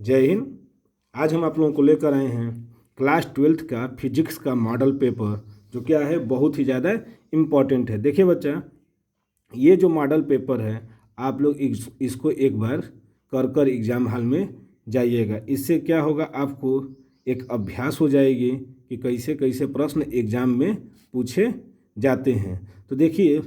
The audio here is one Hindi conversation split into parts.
जय हिंद। आज हम आप लोगों को लेकर आए हैं क्लास 12th का फिजिक्स का मॉडल पेपर, जो क्या है बहुत ही ज़्यादा इम्पॉर्टेंट है। देखिए बच्चा, ये जो मॉडल पेपर है आप लोग इसको एक बार कर एग्ज़ाम हॉल में जाइएगा। इससे क्या होगा, आपको एक अभ्यास हो जाएगी कि कैसे कैसे प्रश्न एग्ज़ाम में पूछे जाते हैं। तो देखिए,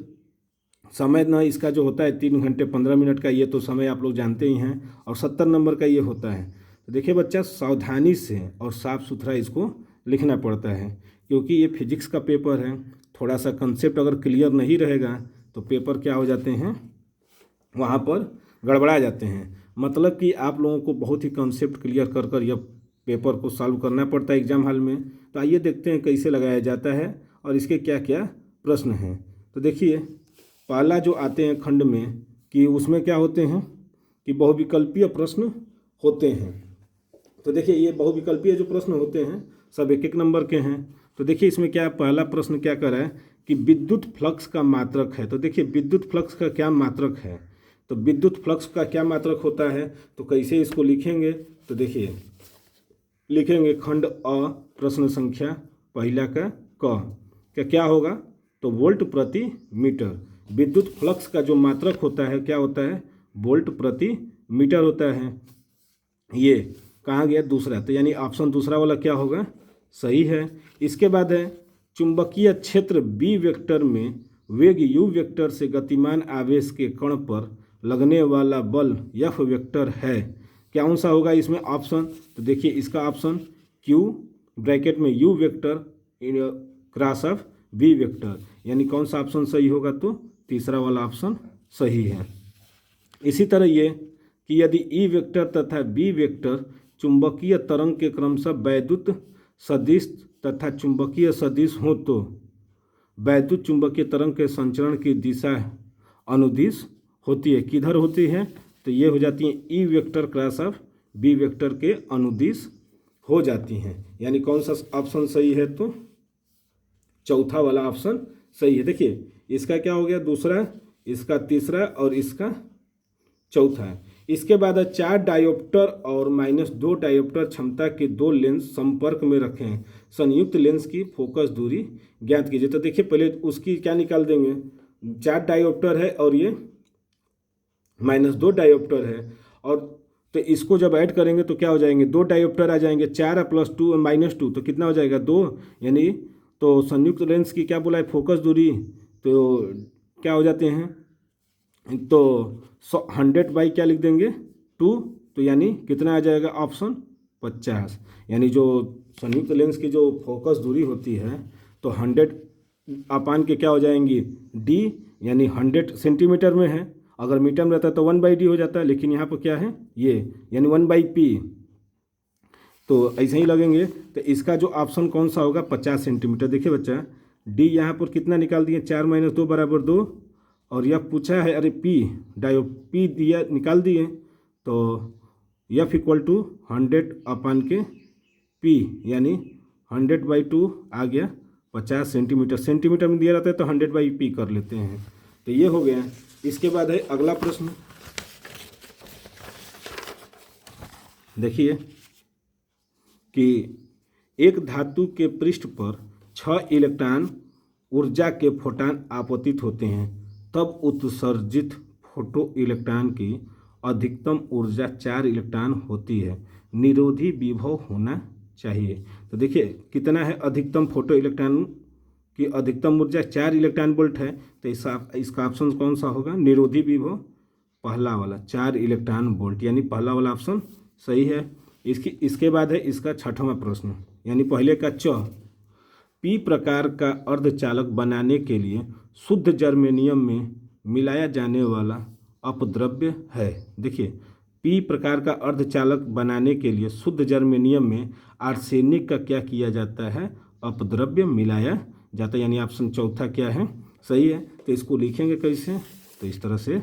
समय ना इसका जो होता है 3 घंटे 15 मिनट का, ये तो समय आप लोग जानते ही हैं, और 70 नंबर का ये होता है। तो देखिए बच्चा, सावधानी से और साफ़ सुथरा इसको लिखना पड़ता है, क्योंकि ये फिजिक्स का पेपर है। थोड़ा सा कंसेप्ट अगर क्लियर नहीं रहेगा तो पेपर क्या हो जाते हैं, वहाँ पर गड़बड़ा जाते हैं। मतलब कि आप लोगों को बहुत ही कंसेप्ट क्लियर कर यह पेपर को सॉल्व करना पड़ता है एग्जाम हॉल में। तो आइए देखते हैं कैसे लगाया जाता है और इसके क्या क्या प्रश्न हैं। तो देखिए, पहला जो आते हैं खंड में कि उसमें क्या होते हैं कि बहुविकल्पीय प्रश्न होते हैं। तो देखिए, ये बहुविकल्पीय जो प्रश्न होते हैं सब एक एक नंबर के हैं। तो देखिए, इसमें क्या पहला प्रश्न क्या कर रहा है कि विद्युत फ्लक्स का मात्रक है। तो देखिए, विद्युत फ्लक्स का क्या मात्रक है, तो विद्युत फ्लक्स का क्या मात्रक होता है, तो कैसे इसको लिखेंगे। तो देखिए, लिखेंगे खंड अ, प्रश्न संख्या पहला का क क्या होगा, तो वोल्ट प्रति मीटर। विद्युत फ्लक्स का जो मात्रक होता है क्या होता है, वोल्ट प्रति मीटर होता है। ये कहाँ गया दूसरा, तो यानी ऑप्शन दूसरा वाला क्या होगा, सही है। इसके बाद है चुंबकीय क्षेत्र बी वेक्टर में वेग यू वेक्टर से गतिमान आवेश के कण पर लगने वाला बल एफ वेक्टर है। क्या कौन सा होगा इसमें ऑप्शन, तो देखिए इसका ऑप्शन क्यू ब्रैकेट में U vector cross of B vector, यानी कौन सा ऑप्शन सही होगा, तो तीसरा वाला ऑप्शन सही है। इसी तरह ये कि यदि ई वेक्टर तथा बी वेक्टर चुंबकीय तरंग के क्रमशः वैद्युत सदिश तथा चुंबकीय सदिश हो तो वैद्युत चुंबकीय तरंग के संचरण की दिशा अनुदिश होती है। किधर होती है, तो ये हो जाती है E vector cross of B vector के अनुदिश हो जाती हैं। यानी कौन सा ऑप्शन सही है, तो चौथा वाला ऑप्शन सही है। देखिए, इसका क्या हो गया दूसरा, इसका तीसरा और इसका चौथा है। इसके बाद है 4 डायोप्टर और -2 डायोप्टर क्षमता के 2 लेंस संपर्क में रखे हैं, संयुक्त लेंस की फोकस दूरी ज्ञात कीजिए। तो देखिए, पहले उसकी क्या निकाल देंगे, 4 डायोप्टर है और ये -2 डायोप्टर है, और तो इसको जब ऐड करेंगे तो क्या हो जाएंगे, 2 डायोप्टर आ जाएंगे, 4 + 2 -2 तो कितना हो जाएगा 2, यानी तो संयुक्त लेंस की क्या बोला है, फोकस दूरी, तो क्या हो जाते हैं, तो 100 बाई क्या लिख देंगे 2, तो यानी कितना आ जाएगा ऑप्शन 50। यानी जो संयुक्त लेंस की जो फोकस दूरी होती है तो 100 अपान के क्या हो जाएंगी डी, यानी 100 सेंटीमीटर में है। अगर मीटर में रहता है तो 1/d हो जाता है, लेकिन यहाँ पर क्या है ये, यानी 1/p, तो ऐसे ही लगेंगे। तो इसका जो ऑप्शन कौन सा होगा, 50 सेंटीमीटर। देखिए बच्चा, डी यहाँ पर कितना निकाल दिए, 4 - 2 = 2, और यह पूछा है, अरे पी पी दिया निकाल दिए, तो एफ = 100/p, यानी 100/2 आ गया 50 सेंटीमीटर। सेंटीमीटर में दिया रहता है तो 100/p कर लेते हैं। तो ये हो गया। इसके बाद है अगला प्रश्न, देखिए कि एक धातु के पृष्ठ पर 6 इलेक्ट्रॉन ऊर्जा के फोटॉन आपतित होते हैं, तब उत्सर्जित फोटो इलेक्ट्रॉन की अधिकतम ऊर्जा 4 इलेक्ट्रॉन होती है। निरोधी विभव होना चाहिए। तो देखिए कितना है, अधिकतम फोटो इलेक्ट्रॉन की अधिकतम ऊर्जा 4 इलेक्ट्रॉन वोल्ट है। तो इसका ऑप्शन कौन सा होगा, निरोधी विभव पहला वाला 4 इलेक्ट्रॉन वोल्ट, यानी पहला वाला ऑप्शन सही है। इसके बाद है इसका छठवां प्रश्न, यानी पहले का पी प्रकार का अर्धचालक बनाने के लिए शुद्ध जर्मेनियम में मिलाया जाने वाला अपद्रव्य है। देखिए, पी प्रकार का अर्धचालक बनाने के लिए शुद्ध जर्मेनियम में आर्सेनिक का क्या किया जाता है, अपद्रव्य मिलाया जाता है, यानी ऑप्शन चौथा क्या है, सही है। तो इसको लिखेंगे कैसे, तो इस तरह से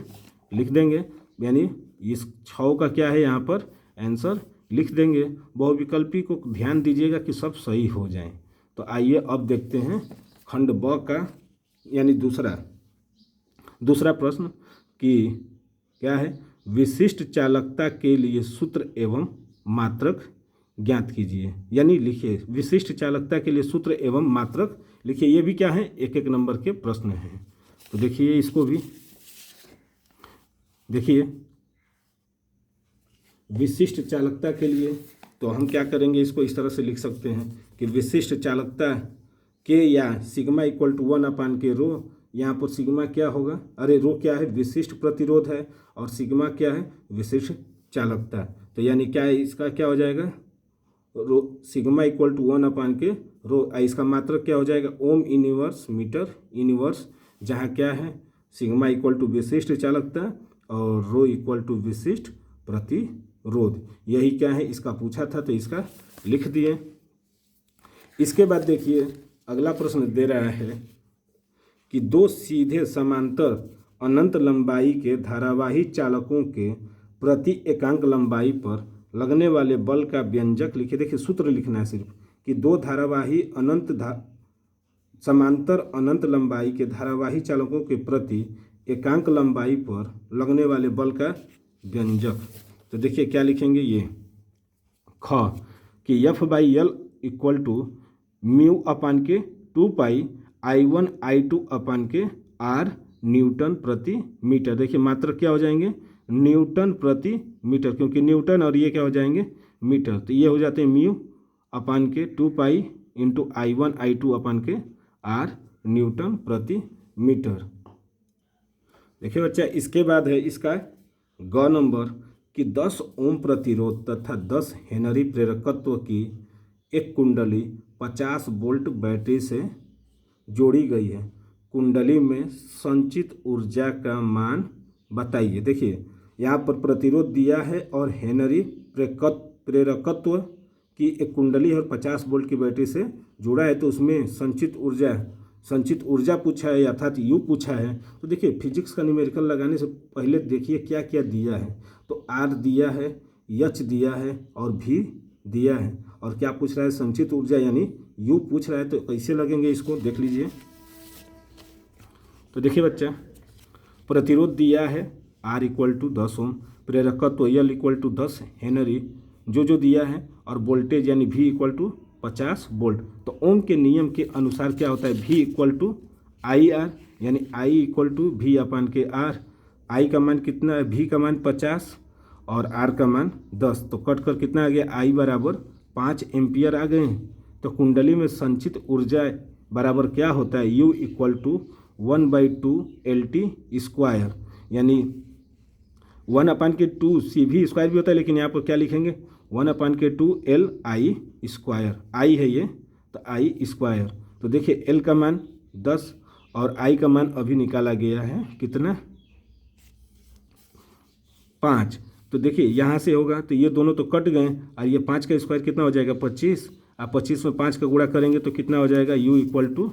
लिख देंगे, यानी इस 6 का क्या है यहाँ पर आंसर लिख देंगे। बहुविकल्पी को ध्यान दीजिएगा कि सब सही हो जाएं। तो आइए अब देखते हैं खंड ब का, यानी दूसरा प्रश्न कि क्या है, विशिष्ट चालकता के लिए सूत्र एवं मात्रक ज्ञात कीजिए। यानी लिखिए विशिष्ट चालकता के लिए सूत्र एवं मात्रक लिखिए। ये भी क्या है, एक एक नंबर के प्रश्न हैं। तो देखिए इसको भी देखिए, विशिष्ट चालकता के लिए तो हम क्या करेंगे, इसको इस तरह से लिख सकते हैं कि विशिष्ट चालकता के या सिग्मा इक्वल टू 1/रो। यहाँ पर सिग्मा क्या होगा, अरे रो क्या है, विशिष्ट प्रतिरोध है, और सिग्मा क्या है, विशिष्ट चालकता। तो यानी क्या है, इसका क्या हो जाएगा, रो सिग्मा इक्वल टू 1/रो। इसका मात्रक क्या हो जाएगा, ओम इनवर्स मीटर इनवर्स, जहाँ क्या है सिग्मा इक्वल टू विशिष्ट चालकता और रो इक्वल टू विशिष्ट प्रतिरोध। यही क्या है, इसका पूछा था तो इसका लिख दिए। इसके बाद देखिए अगला प्रश्न दे रहा है कि दो सीधे समांतर अनंत लंबाई के धारावाही चालकों के प्रति एकांक लंबाई पर लगने वाले बल का व्यंजक लिखिए। देखिए सूत्र लिखना है सिर्फ कि दो धारावाही समांतर अनंत लंबाई के धारावाही चालकों के प्रति एकांक लंबाई पर लगने वाले बल का व्यंजक। तो देखिए क्या लिखेंगे, ये ख कि F/L इक्वल टू म्यू अपान के 2 I1 I2 अपान के R न्यूटन प्रति मीटर। देखिए मात्रक क्या हो जाएंगे, न्यूटन प्रति मीटर, क्योंकि न्यूटन और ये क्या हो जाएंगे मीटर। तो ये हो जाते हैं म्यू अपान के 2 इंटू I1 I2 अपान के R न्यूटन प्रति मीटर। देखिए बच्चा, इसके बाद है इसका ग नंबर कि 10 ओम प्रतिरोध तथा 10 हेनरी प्रेरकत्व की एक कुंडली 50 वोल्ट बैटरी से जोड़ी गई है। कुंडली में संचित ऊर्जा का मान बताइए। देखिए यहाँ पर प्रतिरोध दिया है और हेनरी प्रेरकत्व की एक कुंडली है और 50 वोल्ट की बैटरी से जुड़ा है, तो उसमें संचित ऊर्जा पूछा है अर्थात यू पूछा है। तो देखिए फिजिक्स का न्यूमेरिकल लगाने से पहले देखिए क्या क्या दिया है। तो आर दिया है, एच दिया है और भी दिया है, और क्या पूछ रहा है, संचित ऊर्जा यानी यू पूछ रहा है। तो कैसे लगेंगे इसको देख लीजिए। तो देखिए बच्चा, प्रतिरोध दिया है आर इक्वल टू 10 ओम, प्रेरकत्व एल इक्वल टू 10 हेनरी जो दिया है, और वोल्टेज यानी वी इक्वल टू 50 वोल्ट। तो ओम के नियम के अनुसार क्या होता है, V equal to I R, यानी I equal to V upon के आर। आई का मान कितना है, वी का मान 50 और आर का मान 10। तो कट कर कितना आ गया, आई बराबर 5 एम्पियर आ गए हैं। तो कुंडली में संचित ऊर्जा बराबर क्या होता है, U equal to 1/2 LT square, यानी 1/2 CV स्क्वायर भी होता है, लेकिन यहाँ पर क्या लिखेंगे 1/2 LI स्क्वायर। आई है ये, तो आई स्क्वायर। तो देखिए L का मान 10 और I का मान अभी निकाला गया है कितना, 5। तो देखिए यहाँ से होगा तो ये दोनों तो कट गए, और ये 5 का स्क्वायर कितना हो जाएगा 25। आप 25 में 5 का गुणा करेंगे तो कितना हो जाएगा, U इक्वल टू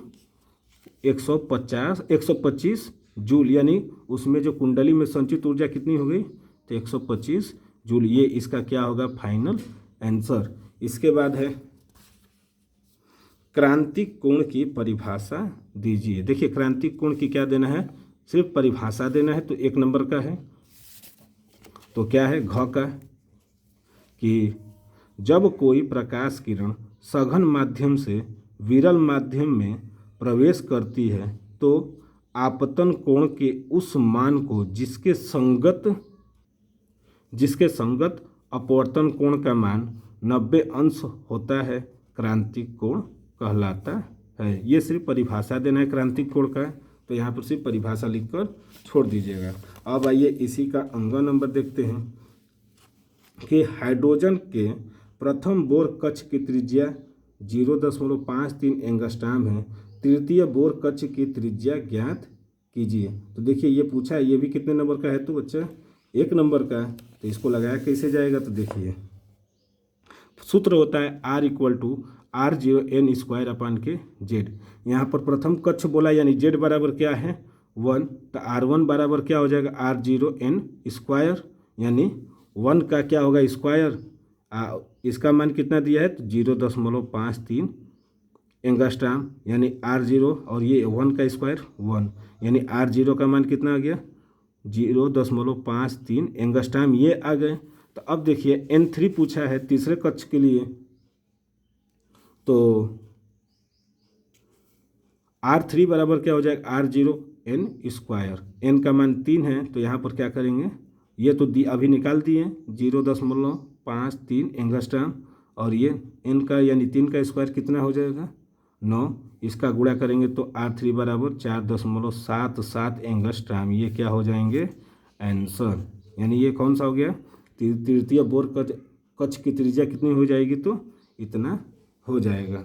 125 जूल, यानी उसमें जो कुंडली में संचित ऊर्जा कितनी हो गई, तो 125 जूल। ये इसका क्या होगा फाइनल आंसर। इसके बाद है क्रांतिक कोण की परिभाषा दीजिए। देखिए क्रांतिक कोण की क्या देना है, सिर्फ परिभाषा देना है। तो 1 नंबर का है, तो क्या है घ का, कि जब कोई प्रकाश किरण सघन माध्यम से विरल माध्यम में प्रवेश करती है तो आपतन कोण के उस मान को जिसके संगत अपवर्तन कोण का मान 90 अंश होता है, क्रांतिक कोण कहलाता है। ये सिर्फ परिभाषा देना है क्रांतिक कोण का, तो यहाँ पर सिर्फ परिभाषा लिखकर छोड़ दीजिएगा। अब आइए इसी का अंग नंबर देखते हैं कि हाइड्रोजन के प्रथम बोर कक्ष की त्रिज्या 0.53 एंगस्ट्राम है, तृतीय बोर कक्ष की त्रिज्या ज्ञात कीजिए। तो देखिए ये पूछा है, ये भी कितने नंबर का है, तो बच्चा 1 नंबर का। तो इसको लगाया कैसे जाएगा, तो देखिए सूत्र होता है R equal to R0 N square upon के Z। यहाँ पर प्रथम कक्ष बोला यानी Z बराबर क्या है 1, तो R1 बराबर क्या हो जाएगा R0 N स्क्वायर, यानी 1 का क्या होगा स्क्वायर, इसका मान कितना दिया है तो 0.53 एंगस्ट्राम, यानी R0 और ये 1 का स्क्वायर 1, यानी R0 का मान कितना आ गया 0.53 एंगस्ट्राम, ये आ गए। तो अब देखिए n3 पूछा है तीसरे कक्ष के लिए, तो R3 बराबर क्या हो जाएगा R0 n स्क्वायर। n का मान 3 है तो यहाँ पर क्या करेंगे, ये तो अभी निकाल दिए 0.53 एंगस्ट्राम, और ये n का यानी 3 का स्क्वायर कितना हो जाएगा 9, इसका गुणा करेंगे तो R3 बराबर 4.77 एंगस्ट्राम। ये क्या हो जाएंगे आंसर, यानी ये कौन सा हो गया, तृतीय बोर कक्ष की त्रिज्या कितनी हो जाएगी, तो इतना हो जाएगा।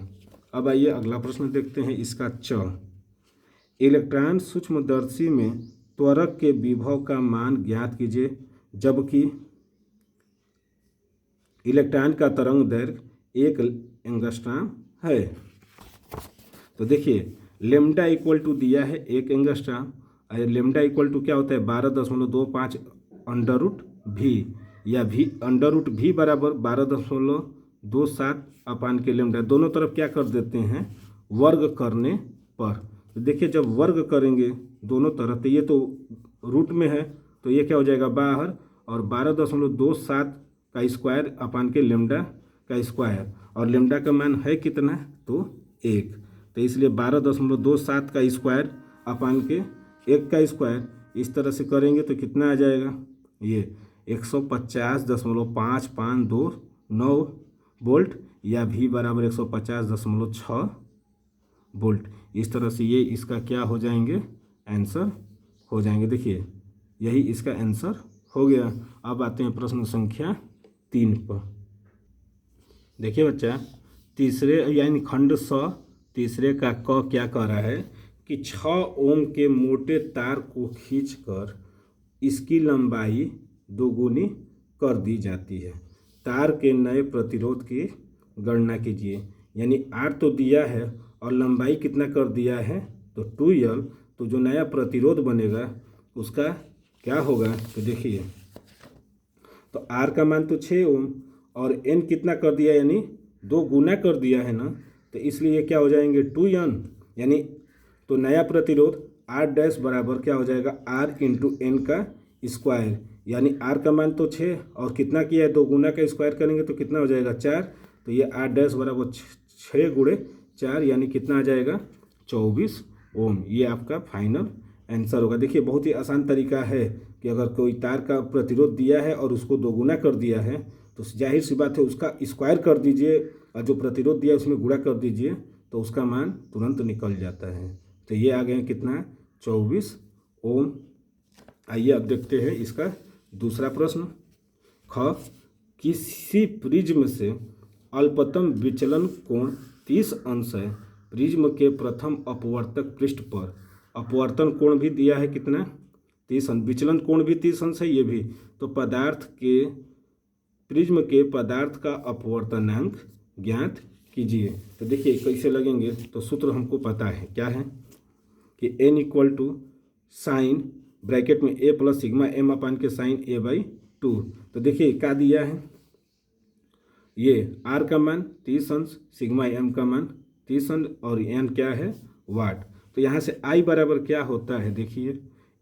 अब आइए अगला प्रश्न देखते हैं इसका च। इलेक्ट्रॉन सूक्ष्मदर्शी में त्वरक के विभव का मान ज्ञात कीजिए जबकि इलेक्ट्रॉन का तरंग दैर्घ्य 1 एंगस्ट्राम है। तो देखिए लेमडा इक्वल टू दिया है 1 एंगस्ट्राम, और लेमडा इक्वल टू क्या होता है 12.25 अंडर रूट भी, या भी अंडर रूट भी बराबर 12.27 अपान के लेमडा। दोनों तरफ क्या कर देते हैं वर्ग करने पर, तो देखिए जब वर्ग करेंगे दोनों तरफ तो ये तो रूट में है तो ये क्या हो जाएगा बाहर, और 12.27 का स्क्वायर अपान के लेमडा का स्क्वायर, और लेमडा का मान है कितना तो 1, तो इसलिए 12.27 का स्क्वायर अपान के 1 का स्क्वायर, इस तरह से करेंगे तो कितना आ जाएगा ये 150.552 वोल्ट, या भी बराबर 150.6 वोल्ट। इस तरह से ये इसका क्या हो जाएंगे आंसर हो जाएंगे। देखिए यही इसका आंसर हो गया। अब आते हैं प्रश्न संख्या 3 पर। देखिए बच्चा तीसरे यानी खंड स तीसरे का क क्या कह रहा है कि 6 ओम के मोटे तार को खींचकर इसकी लंबाई दोगुनी कर दी जाती है। तार के नए प्रतिरोध की गणना कीजिए, यानी R तो दिया है और लंबाई कितना कर दिया है तो 2L, तो जो नया प्रतिरोध बनेगा उसका क्या होगा, तो देखिए तो R का मान तो 6 ओम और N कितना कर दिया यानी 2 गुना कर दिया है ना, तो इसलिए क्या हो जाएंगे 2N, यानी तो नया प्रतिरोध R डैश बराबर क्या हो जाएगा R इंटू N का स्क्वायर, यानी R का मान तो 6 और कितना किया है 2 गुना का स्क्वायर करेंगे तो कितना हो जाएगा 4, तो ये R डैश बराबर 6 गुणे 4 यानी कितना आ जाएगा 24 ओम। ये आपका फाइनल आंसर होगा। देखिए बहुत ही आसान तरीका है कि अगर कोई तार का प्रतिरोध दिया है और उसको 2 गुना कर दिया है तो जाहिर सी बात है उसका स्क्वायर कर दीजिए और जो प्रतिरोध दिया है उसमें गुणा कर दीजिए तो उसका मान तुरंत निकल जाता है। तो ये आ गया कितना 24 ओम। आइए अब देखते हैं इसका दूसरा प्रश्न। ख किसी प्रिज्म से अल्पतम विचलन कोण 30 अंश है। प्रिज्म के प्रथम अपवर्तक पृष्ठ पर अपवर्तन कोण भी दिया है कितना 30 अंश, विचलन कोण भी 30 अंश है ये भी। तो प्रिज्म के पदार्थ का अपवर्तनांक ज्ञात कीजिए। तो देखिए कैसे लगेंगे, तो सूत्र हमको पता है क्या है कि n equal to sine bracket में a plus sigma m upon के साइन a/2। तो देखिए क्या दिया है, ये r का मान 30 अंश, सिग्मा m का मान 30 अंश और n क्या है वाट। तो यहाँ से i बराबर क्या होता है, देखिए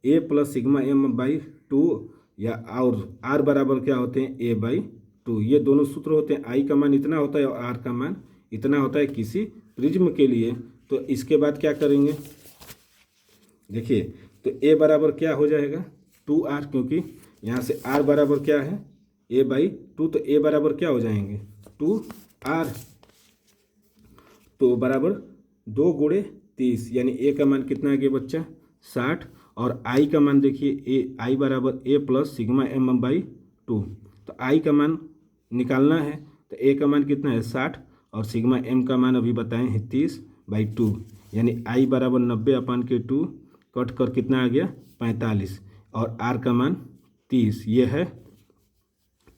a प्लस सिग्मा m/2 या और r बराबर क्या होते हैं a/2। ये दोनों सूत्र होते हैं। i का मान इतना होता है और r का मान इतना होता है किसी प्रिज्म के लिए। तो इसके बाद क्या करेंगे, देखिए तो a बराबर क्या हो जाएगा 2r, क्योंकि यहाँ से r बराबर क्या है a/2, तो a बराबर क्या हो जाएंगे 2r, तो बराबर 2 गुणे 30, यानी a का मान कितना आ गया बच्चा 60, और i का मान देखिए i बराबर a प्लस सिग्मा m/2। तो i का मान निकालना है तो a का मान कितना है 60 और सिग्मा m का मान अभी बताएं है 30/2, यानी i बराबर 90 अपान के 2 कट कर कितना आ गया 45 और r का मान 30 ये है।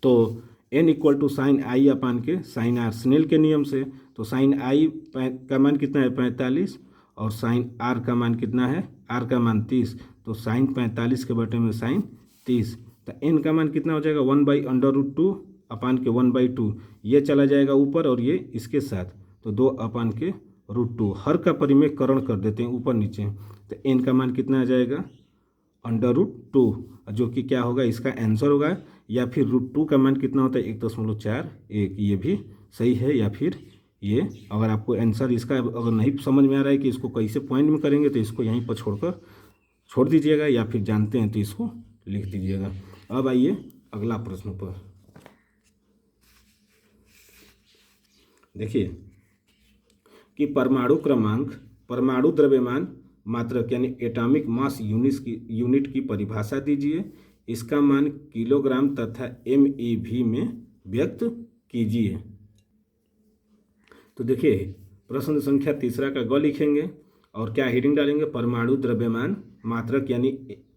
तो n equal to sine i upon के साइन r, स्नेल के नियम से तो साइन i का मान कितना है 45 और साइन r का मान कितना है r का मान 30, तो साइन 45 के बटे में साइन 30, तो n का मान कितना हो जाएगा 1/√2 अपान के 1/2, ये चला जाएगा ऊपर और ये इसके साथ, तो 2 अपान के √2। हर का परिमेयकरण कर देते हैं ऊपर नीचे, तो n का मान कितना आ जाएगा √2, जो कि क्या होगा इसका आंसर होगा। या फिर √2 का मान कितना होता है 1.41, ये भी सही है। या फिर ये, अगर आपको आंसर इसका अगर नहीं समझ में आ रहा है कि इसको कैसे पॉइंट में करेंगे तो इसको यहीं पर छोड़ दीजिएगा, या फिर जानते हैं तो इसको लिख दीजिएगा। अब आइए अगला प्रश्न पर। देखिए कि परमाणु क्रमांक, परमाणु द्रव्यमान मात्रक यानी एटॉमिक मास यूनिट की परिभाषा दीजिए। इसका मान किलोग्राम तथा MeV में व्यक्त कीजिए। तो देखिए प्रश्न संख्या तीसरा का ग लिखेंगे और क्या हेडिंग डालेंगे, परमाणु द्रव्यमान मात्रक यानी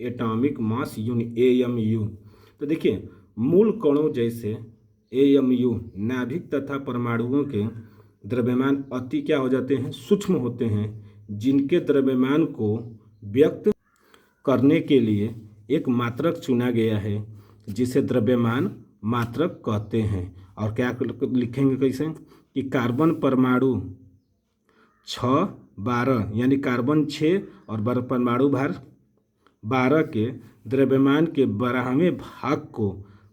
एटॉमिक मास यूनिट AMU। तो देखिए मूल कणों जैसे AMU नाभिक तथा परमाणुओं के द्रव्यमान अति क्या हो जाते हैं, सूक्ष्म होते हैं, जिनके द्रव्यमान को व्यक्त करने के लिए एक मात्रक चुना गया है जिसे द्रव्यमान मात्रक कहते हैं। और क्या लिखेंगे कैसे कि कार्बन परमाणु 6-12 यानी कार्बन 6 और परमाणु भार 12 के द्रव्यमान के 12वें भाग को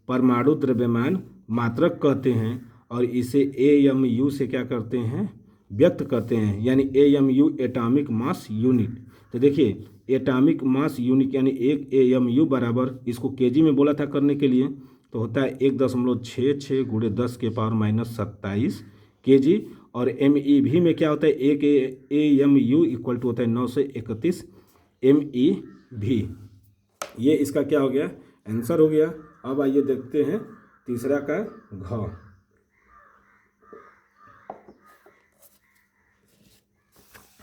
परमाणु द्रव्यमान मात्रक कहते हैं और इसे AMU से क्या करते हैं, व्यक्त करते हैं, यानी AMU एटॉमिक मास यूनिट। तो देखिए एटॉमिक मास यूनिट यानी एक AMU बराबर, इसको केजी में बोला था करने के लिए, तो होता है 1.66 × 10⁻27 kg। और MeV में क्या होता है, एक AMU इक्वल टू होता है 931 MeV। ये इसका क्या हो गया, आंसर हो गया। अब आइए देखते हैं तीसरा का घ।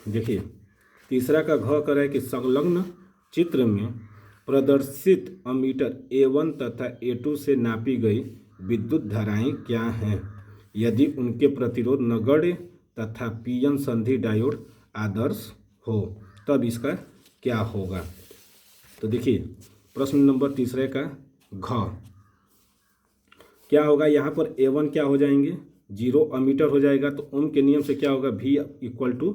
देखिए तीसरा का घ कर है कि संलग्न चित्र में प्रदर्शित अमीटर A1 तथा A2 से नापी गई विद्युत धाराएं क्या हैं यदि उनके प्रतिरोध नगण्य तथा पीएन संधि डायोड आदर्श हो, तब इसका क्या होगा। तो देखिए प्रश्न नंबर तीसरे का घ क्या होगा, यहाँ पर A1 क्या हो जाएंगे, 0 अमीटर हो जाएगा। तो ओम के नियम से क्या होगा, V =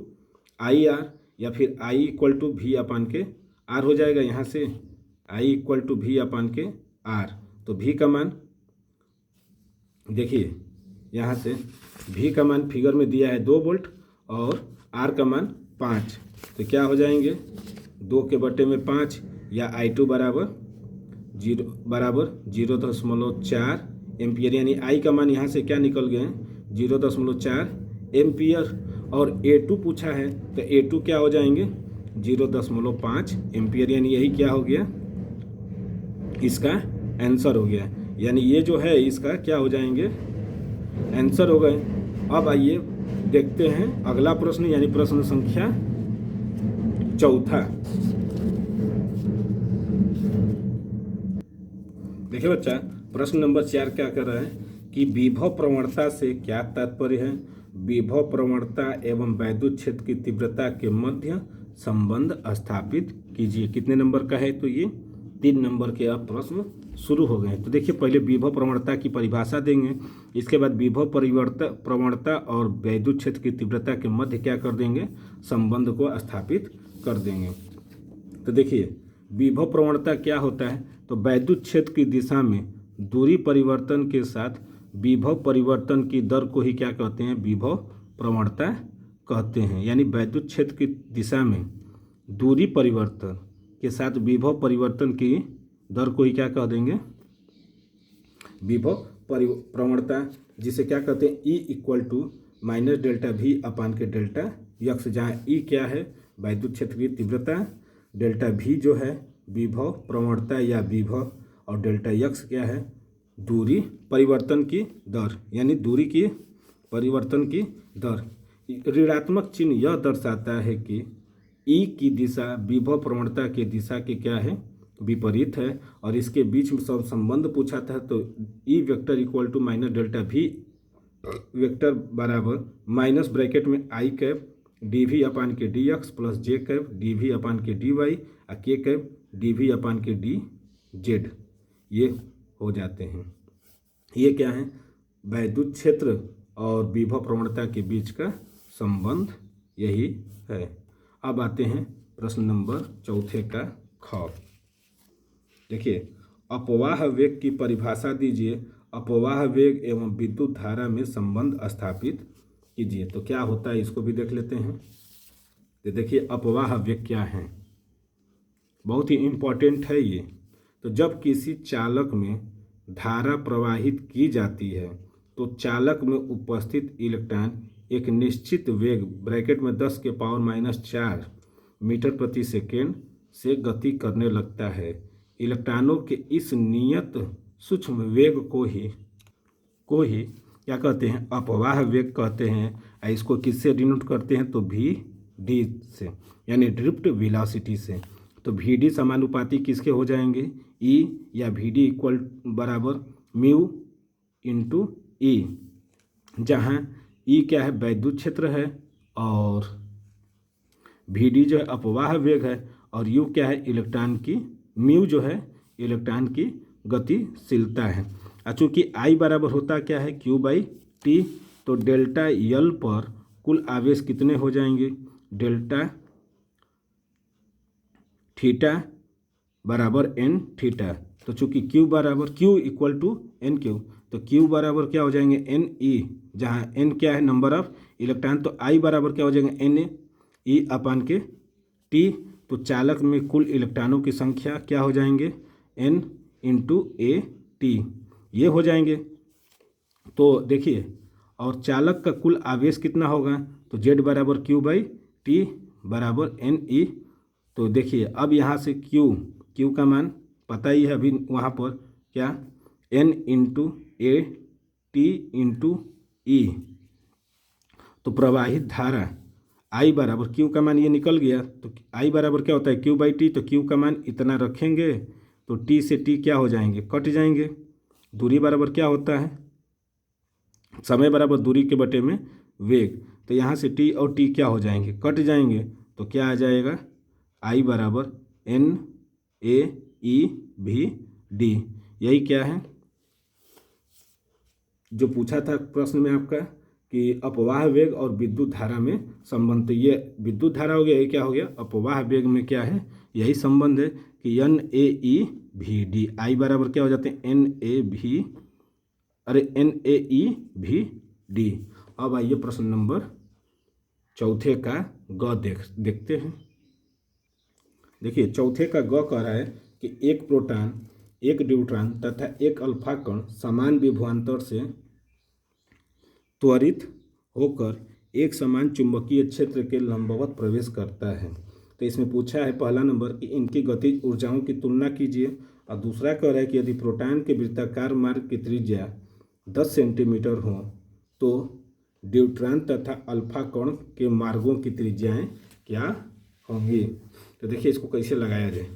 IR या फिर I = V/R हो जाएगा। यहाँ से I = V/R। तो V का मान देखिए, यहाँ से V का मान फिगर में दिया है 2 वोल्ट और R का मान 5। तो क्या हो जाएंगे 2/5 या I2 बराबर 0.4 एम्पियर, यानी I का मान यहाँ से क्या निकल गए 0.4 एम्पियर। और A2 पूछा है तो A2 क्या हो जाएंगे 0.5 एम्पियर, यानी यही क्या हो गया, इसका आंसर हो गया। यानी ये जो है इसका क्या हो जाएंगे, आंसर हो गए। अब आइए देखते हैं अगला प्रश्न, यानी प्रश्न संख्या चौथा। देखिए बच्चा, प्रश्न नंबर 4 क्या कर रहा है कि विभव प्रवणता से क्या तात्पर्य है। विभव प्रवणता एवं वैद्युत क्षेत्र की तीव्रता के मध्य संबंध स्थापित कीजिए। कितने नंबर का है, तो ये 3 नंबर के अब प्रश्न शुरू हो गए। तो देखिए पहले विभव प्रवणता की परिभाषा देंगे, इसके बाद विभव प्रवणता और वैद्युत क्षेत्र की तीव्रता के मध्य क्या कर देंगे, संबंध को स्थापित कर देंगे। तो देखिए विभव प्रवणता क्या होता है, तो वैद्युत क्षेत्र की दिशा में दूरी परिवर्तन के साथ विभव परिवर्तन की दर को ही क्या कहते हैं, विभव प्रवणता कहते हैं। यानी वैद्युत क्षेत्र की दिशा में दूरी परिवर्तन के साथ विभव परिवर्तन की दर को ही क्या कह देंगे, विभव प्रवणता, जिसे क्या कहते हैं E = -ΔV/ΔX, जहाँ E क्या है वैद्युत क्षेत्र की तीव्रता, ΔV जो है विभव प्रवणता या विभव, और ΔX क्या है दूरी परिवर्तन की दर, यानी दूरी की परिवर्तन की दर। ऋणात्मक चिन्ह यह दर्शाता है कि E की दिशा विभव प्रवणता के दिशा के क्या है, विपरीत है। और इसके बीच में सब संबंध पूछा था, तो E वेक्टर = -ΔV वेक्टर बराबर माइनस ब्रैकेट में I cap dV/dx plus J cap dV/dy और K कैप dV/dz, ये हो जाते हैं। ये क्या है, वैद्युत क्षेत्र और विभव प्रवणता के बीच का संबंध यही है। अब आते हैं प्रश्न नंबर 4 का ख। देखिए अपवाह वेग की परिभाषा दीजिए, अपवाह वेग एवं विद्युत धारा में संबंध स्थापित कीजिए। तो क्या होता है इसको भी देख लेते हैं। तो देखिए अपवाह वेग क्या है, बहुत ही इम्पोर्टेंट है ये। तो जब किसी चालक में धारा प्रवाहित की जाती है तो चालक में उपस्थित इलेक्ट्रॉन एक निश्चित वेग ब्रैकेट में 10⁻⁴ मीटर प्रति सेकेंड से गति करने लगता है। इलेक्ट्रॉनों के इस नियत सूक्ष्म वेग को ही क्या कहते हैं, अपवाह वेग कहते हैं। इसको किससे डिनोट करते हैं, तो भी डी से, यानी ड्रिफ्ट वेलोसिटी से। तो वी डी समानुपाती किसके हो जाएंगे, ई या वी डी इक्वल बराबर म्यू इंटू ई, जहाँ ई क्या है, वैद्युत क्षेत्र है, और वी डी जो है अपवाह वेग है, और यू क्या है, इलेक्ट्रॉन की, म्यू जो है इलेक्ट्रॉन की गतिशीलता है। चूँकि आई बराबर होता क्या है, क्यू बाई टी, तो डेल्टा यल पर कुल आवेश कितने हो जाएंगे, डेल्टा थीटा बराबर एन थीटा। तो चूँकि क्यू बराबर Q equal to N Q, तो क्यू बराबर क्या हो जाएंगे, एन ई, जहाँ एन क्या है, नंबर ऑफ इलेक्ट्रॉन, तो आई बराबर क्या हो जाएंगे, एन ई अपान के टी। तो चालक में कुल इलेक्ट्रॉनों की संख्या क्या हो जाएंगे, एन इंटू ए टी, ये हो जाएंगे। तो देखिए, और चालक का कुल आवेश कितना होगा, तो जेड बराबर क्यू बाई टी बराबर एन ई। तो देखिए अब यहाँ से क्यू का मान पता ही है अभी, वहाँ पर क्या, N into A T into E. तो प्रवाहित धारा आई बराबर क्यू का मान ये निकल गया, तो आई बराबर क्या होता है, क्यू बाई टी। तो क्यू का मान इतना रखेंगे तो टी से टी क्या हो जाएंगे, कट जाएंगे। दूरी बराबर क्या होता है, समय बराबर दूरी के बटे में वेग। तो यहाँ से टी और टी क्या हो जाएंगे, कट जाएंगे। तो क्या आ जाएगा, आई बराबर एन ए ई भी डी। यही क्या है जो पूछा था प्रश्न में आपका, कि अपवाह वेग और विद्युत धारा में संबंध। तो ये विद्युत धारा हो गया, ये क्या हो गया, अपवाह वेग में क्या है, यही संबंध है कि एन ए ई भी डी। आई बराबर क्या हो जाते हैं, एन ए ई भी डी। अब आइए प्रश्न नंबर चौथे का ग देखते हैं। देखिए चौथे का ग कह रहा है कि एक प्रोटॉन, एक न्यूट्रॉन तथा एक अल्फा कण समान विभवांतर से त्वरित होकर एक समान चुंबकीय क्षेत्र के लंबवत प्रवेश करता है। तो इसमें पूछा है पहला नंबर कि इनकी गतिज ऊर्जाओं की तुलना कीजिए, और दूसरा कह रहा है कि यदि प्रोटॉन के वृत्ताकार मार्ग की त्रिज्या 10 सेंटीमीटर हो तो न्यूट्रॉन तथा अल्फा कण के मार्गों की त्रिज्याएं क्या होंगी। तो देखिए इसको कैसे लगाया जाए।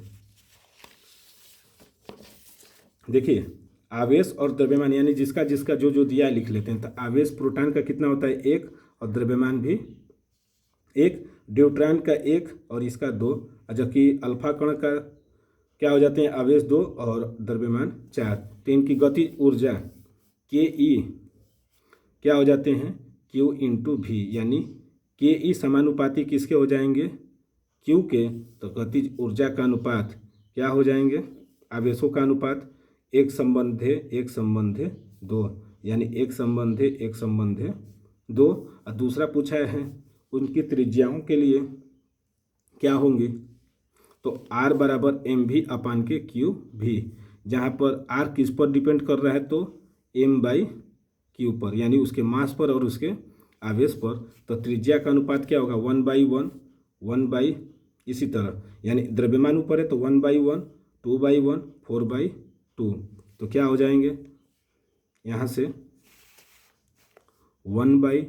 देखिए आवेश और द्रव्यमान, यानी जिसका जिसका जो जो दिया लिख लेते हैं। तो आवेश प्रोटॉन का कितना होता है, 1, और द्रव्यमान भी 1, न्यूट्रॉन का 1 और इसका 2, जबकि अल्फा कण का क्या हो जाते हैं, आवेश 2 और द्रव्यमान 4। तो इनकी गति ऊर्जा के ई क्या हो जाते हैं, क्यू इंटू भी, यानी के ई समानुपाती किसके हो जाएंगे, क्यू के। तो गतिज ऊर्जा का अनुपात क्या हो जाएंगे, आवेशों का अनुपात 1:1:2, यानी 1:1:2। और दूसरा पूछा है उनकी त्रिज्याओं के लिए क्या होंगी, तो R बराबर एम भी अपान के क्यू भी, जहाँ पर R किस पर डिपेंड कर रहा है, तो m बाई क्यू पर, यानी उसके मास पर और उसके आवेश पर। तो त्रिज्या का अनुपात क्या होगा, 1/1, 1 इसी तरह, यानी द्रव्यमान ऊपर है तो 1/1, 2/1, 4/2। तो क्या हो जाएंगे यहाँ से 1/1,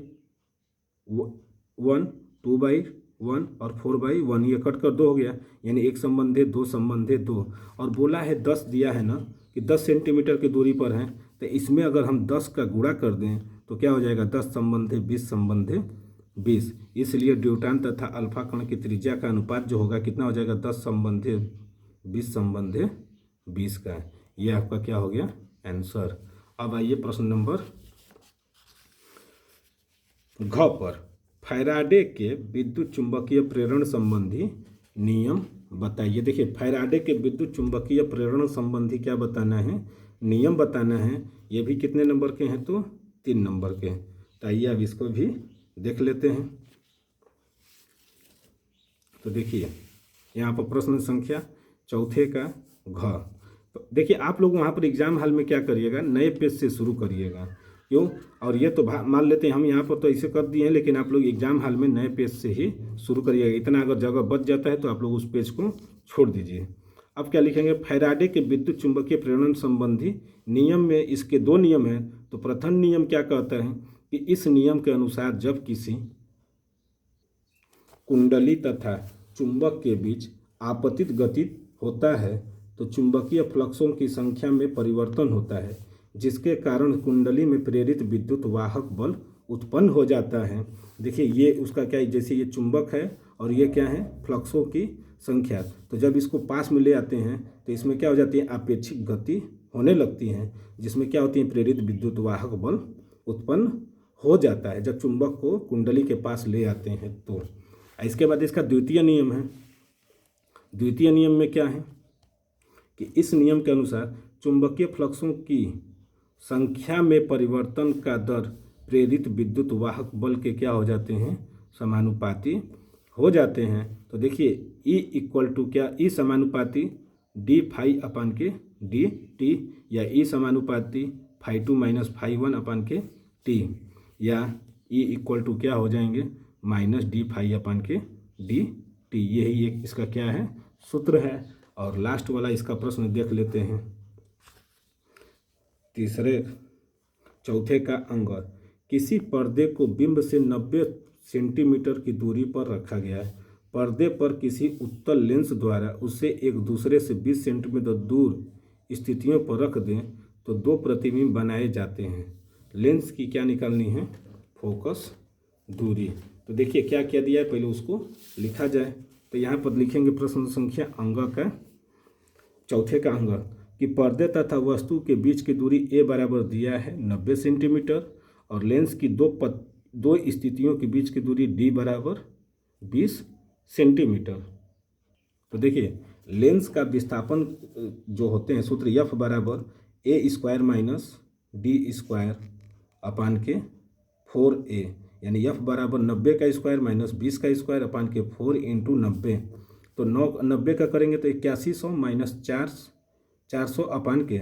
2/1 और 4/1, ये कट कर 2 हो गया, यानी 1:2:2। और बोला है 10 दिया है ना, कि 10 सेंटीमीटर की दूरी पर है। तो इसमें अगर हम 10 का गुणा कर दें तो क्या हो जाएगा, 10:20:20। इसलिए न्यूट्रॉन तथा अल्फा कण की त्रिज्या का अनुपात जो होगा कितना हो जाएगा, 10:20:20 का। ये आपका क्या हो गया आंसर। अब आइए प्रश्न नंबर घ पर, फैराडे के विद्युत चुंबकीय प्रेरण संबंधी नियम बताइए। देखिए फैराडे के विद्युत चुंबकीय प्रेरण संबंधी क्या बताना है, नियम बताना है। ये भी कितने नंबर के हैं, तो 3 नंबर के। तो आइए अब इसको भी देख लेते हैं। तो देखिए यहाँ पर प्रश्न संख्या चौथे का घ। तो देखिए आप लोग वहाँ पर एग्जाम हॉल में क्या करिएगा, नए पेज से शुरू करिएगा। क्यों, और ये तो मान लेते हैं हम यहाँ पर तो ऐसे कर दिए हैं, लेकिन आप लोग एग्जाम हॉल में नए पेज से ही शुरू करिएगा। इतना अगर जगह बच जाता है तो आप लोग उस पेज को छोड़ दीजिए। अब क्या लिखेंगे, फैराडे के विद्युत चुंबकीय प्रेरण संबंधी नियम में इसके 2 नियम हैं। तो प्रथम नियम क्या कहता है कि इस नियम के अनुसार जब किसी कुंडली तथा चुंबक के बीच आपतित गति होता है तो चुंबकीय फ्लक्सों की संख्या में परिवर्तन होता है, जिसके कारण कुंडली में प्रेरित विद्युत वाहक बल उत्पन्न हो जाता है। देखिए ये उसका क्या है, जैसे ये चुंबक है और ये क्या है, फ्लक्सों की संख्या। तो जब इसको पास में ले आते हैं तो इसमें क्या हो जाती है, आपेक्षिक गति होने लगती है, जिसमें क्या होती है, प्रेरित विद्युत वाहक बल उत्पन्न हो जाता है जब चुंबक को कुंडली के पास ले आते हैं। तो इसके बाद इसका द्वितीय नियम है। द्वितीय नियम में क्या है कि इस नियम के अनुसार चुंबकीय फ्लक्सों की संख्या में परिवर्तन का दर प्रेरित विद्युत वाहक बल के क्या हो जाते हैं, समानुपाती हो जाते हैं। तो देखिए E इक्वल टू क्या, E समानुपाती डी फाई अपान के डी टी, या E समानुपाती फाई 2 माइनस फाई 1 अपान के टी, या E इक्वल टू क्या हो जाएंगे, माइनस डी फाई अपान के डी टी। यही एक इसका क्या है, सूत्र है। और लास्ट वाला इसका प्रश्न देख लेते हैं। चौथे का अंग, किसी पर्दे को बिंब से 90 सेंटीमीटर की दूरी पर रखा गया है। पर्दे पर किसी उत्तल लेंस द्वारा उसे एक दूसरे से 20 सेंटीमीटर दूर स्थितियों पर रख दें तो 2 प्रतिबिंब बनाए जाते हैं। लेंस की क्या निकालनी है, फोकस दूरी। तो देखिए क्या क्या दिया है, पहले उसको लिखा जाए। तो यहाँ पर लिखेंगे प्रश्न संख्या अंग का, चौथे का अंग, कि पर्दे तथा वस्तु के बीच की दूरी ए बराबर दिया है 90 सेंटीमीटर और लेंस की दो स्थितियों के बीच की दूरी डी बराबर 20 सेंटीमीटर। तो देखिए लेंस का विस्थापन जो होते हैं सूत्र एफ बराबर A square minus D square upon के 4a, यानी एफ बराबर 90 का स्क्वायर माइनस 20 का स्क्वायर अपान के 4 इंटू 90। तो 90 का करेंगे तो 8100 माइनस 400 अपान के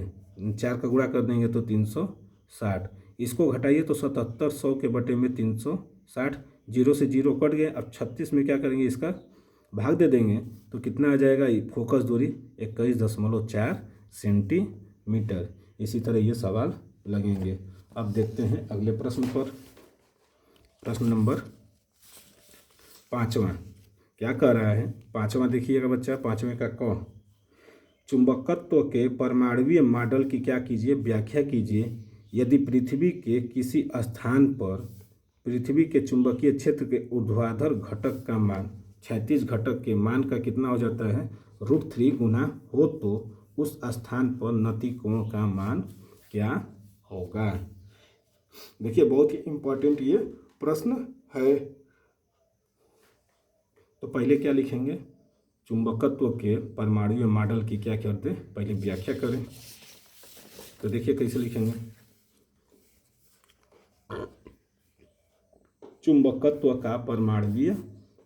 4 का गुणा कर देंगे तो 360। इसको घटाइए तो 7700 के बटे में 360, 0 से 0 कट गए। अब 36 में क्या करेंगे, इसका भाग दे देंगे तो कितना आ जाएगा, फोकस दूरी 21.4 सेंटीमीटर। इसी तरह ये सवाल लगेंगे। अब देखते हैं अगले प्रश्न पर। प्रश्न नंबर 5वां क्या कह रहा है, 5वां देखिएगा बच्चा, 5वें का क, चुंबकत्व के परमाणुीय मॉडल की क्या कीजिए, व्याख्या कीजिए। यदि पृथ्वी के किसी स्थान पर पृथ्वी के चुंबकीय क्षेत्र के ऊर्ध्वाधर घटक का मान क्षैतिज घटक के मान का कितना हो जाता है, √3 गुना हो तो उस स्थान पर नति कोण का मान क्या होगा। देखिए बहुत ही इम्पोर्टेंट ये प्रश्न है। तो पहले क्या लिखेंगे, चुंबकत्व के परमाणुीय मॉडल की क्या करते, पहले व्याख्या करें। तो देखिए कैसे लिखेंगे, चुंबकत्व का परमाणुीय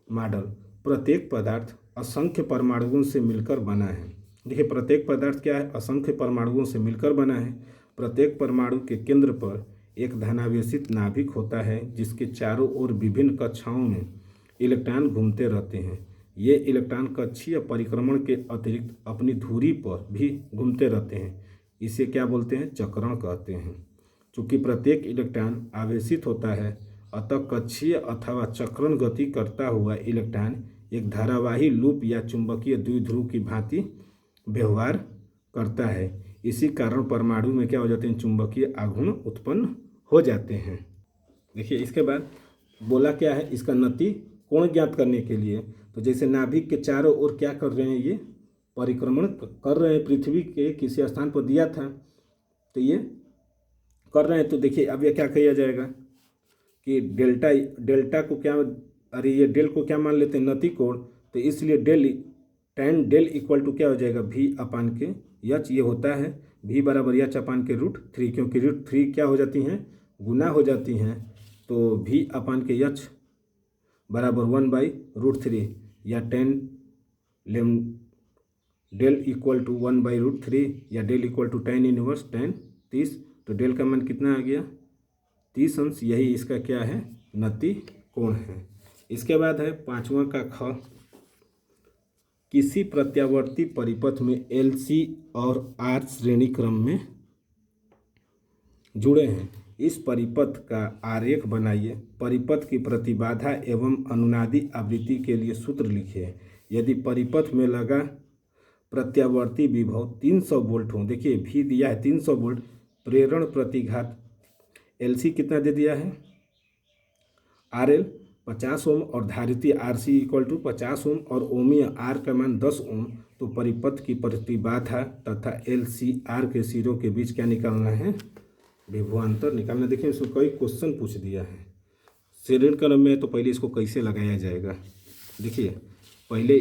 मॉडल, प्रत्येक पदार्थ असंख्य परमाणुओं से मिलकर बना है। देखिए प्रत्येक पदार्थ क्या है, असंख्य परमाणुओं से मिलकर बना है। प्रत्येक परमाणु के केंद्र पर एक धनावेशित नाभिक होता है जिसके चारों ओर विभिन्न कक्षाओं में इलेक्ट्रॉन घूमते रहते हैं। ये इलेक्ट्रॉन कक्षीय परिक्रमण के अतिरिक्त अपनी धुरी पर भी घूमते रहते हैं। इसे क्या बोलते हैं, चक्रण कहते हैं। चूँकि प्रत्येक इलेक्ट्रॉन आवेशित होता है अतः कक्षीय अथवा चक्रण गति करता हुआ इलेक्ट्रॉन एक धारावाही लूप या चुंबकीय द्विध्रुव की भांति व्यवहार करता है। इसी कारण परमाणु में क्या हो जाते हैं, चुंबकीय आघूर्ण उत्पन्न हो जाते हैं। देखिए इसके बाद बोला क्या है, इसका नति कोण ज्ञात करने के लिए। तो जैसे नाभिक के चारों ओर क्या कर रहे हैं, ये परिक्रमण कर रहे हैं, पृथ्वी के किसी स्थान पर दिया था तो ये कर रहे हैं। तो देखिए अब ये क्या किया जाएगा कि डेल्टा को क्या, अरे ये डेल को क्या मान लेते हैं, नति कोण। तो इसलिए del tan del equal to क्या हो जाएगा v अपान के एच, ये होता है v बराबर एच अपान के √3, क्योंकि √3 क्या हो जाती हैं, गुना हो जाती हैं, तो v अपान के एच बराबर 1/√3 या डेल इक्वल टू 1/√3 या del equal to tan inverse tan 30, तो डेल का मान कितना आ गया 30 अंश, यही इसका क्या है, नति कोण है। इसके बाद है 5वां का ख, किसी प्रत्यावर्ती परिपथ में LC और R श्रेणी क्रम में जुड़े हैं, इस परिपथ का आरेख बनाइए, परिपथ की प्रतिबाधा एवं अनुनादी आवृत्ति के लिए सूत्र लिखिए। यदि परिपथ में लगा प्रत्यावर्ती विभव 300 वोल्ट हो, देखिए भी दिया है 300 वोल्ट, प्रेरण प्रतिघात LC कितना दे दिया है RL 50 ओम और धारिती RC इक्वल टू 50 ओम और ओमीय R का मान 10 ओम, तो परिपथ की प्रतिबाधा तथा LC R के सिरों के बीच क्या निकालना है, विभवांतर निकालना। देखिए इसमें कई क्वेश्चन पूछ दिया है श्रेणी क्रम में, तो पहले इसको कैसे लगाया जाएगा। देखिए पहले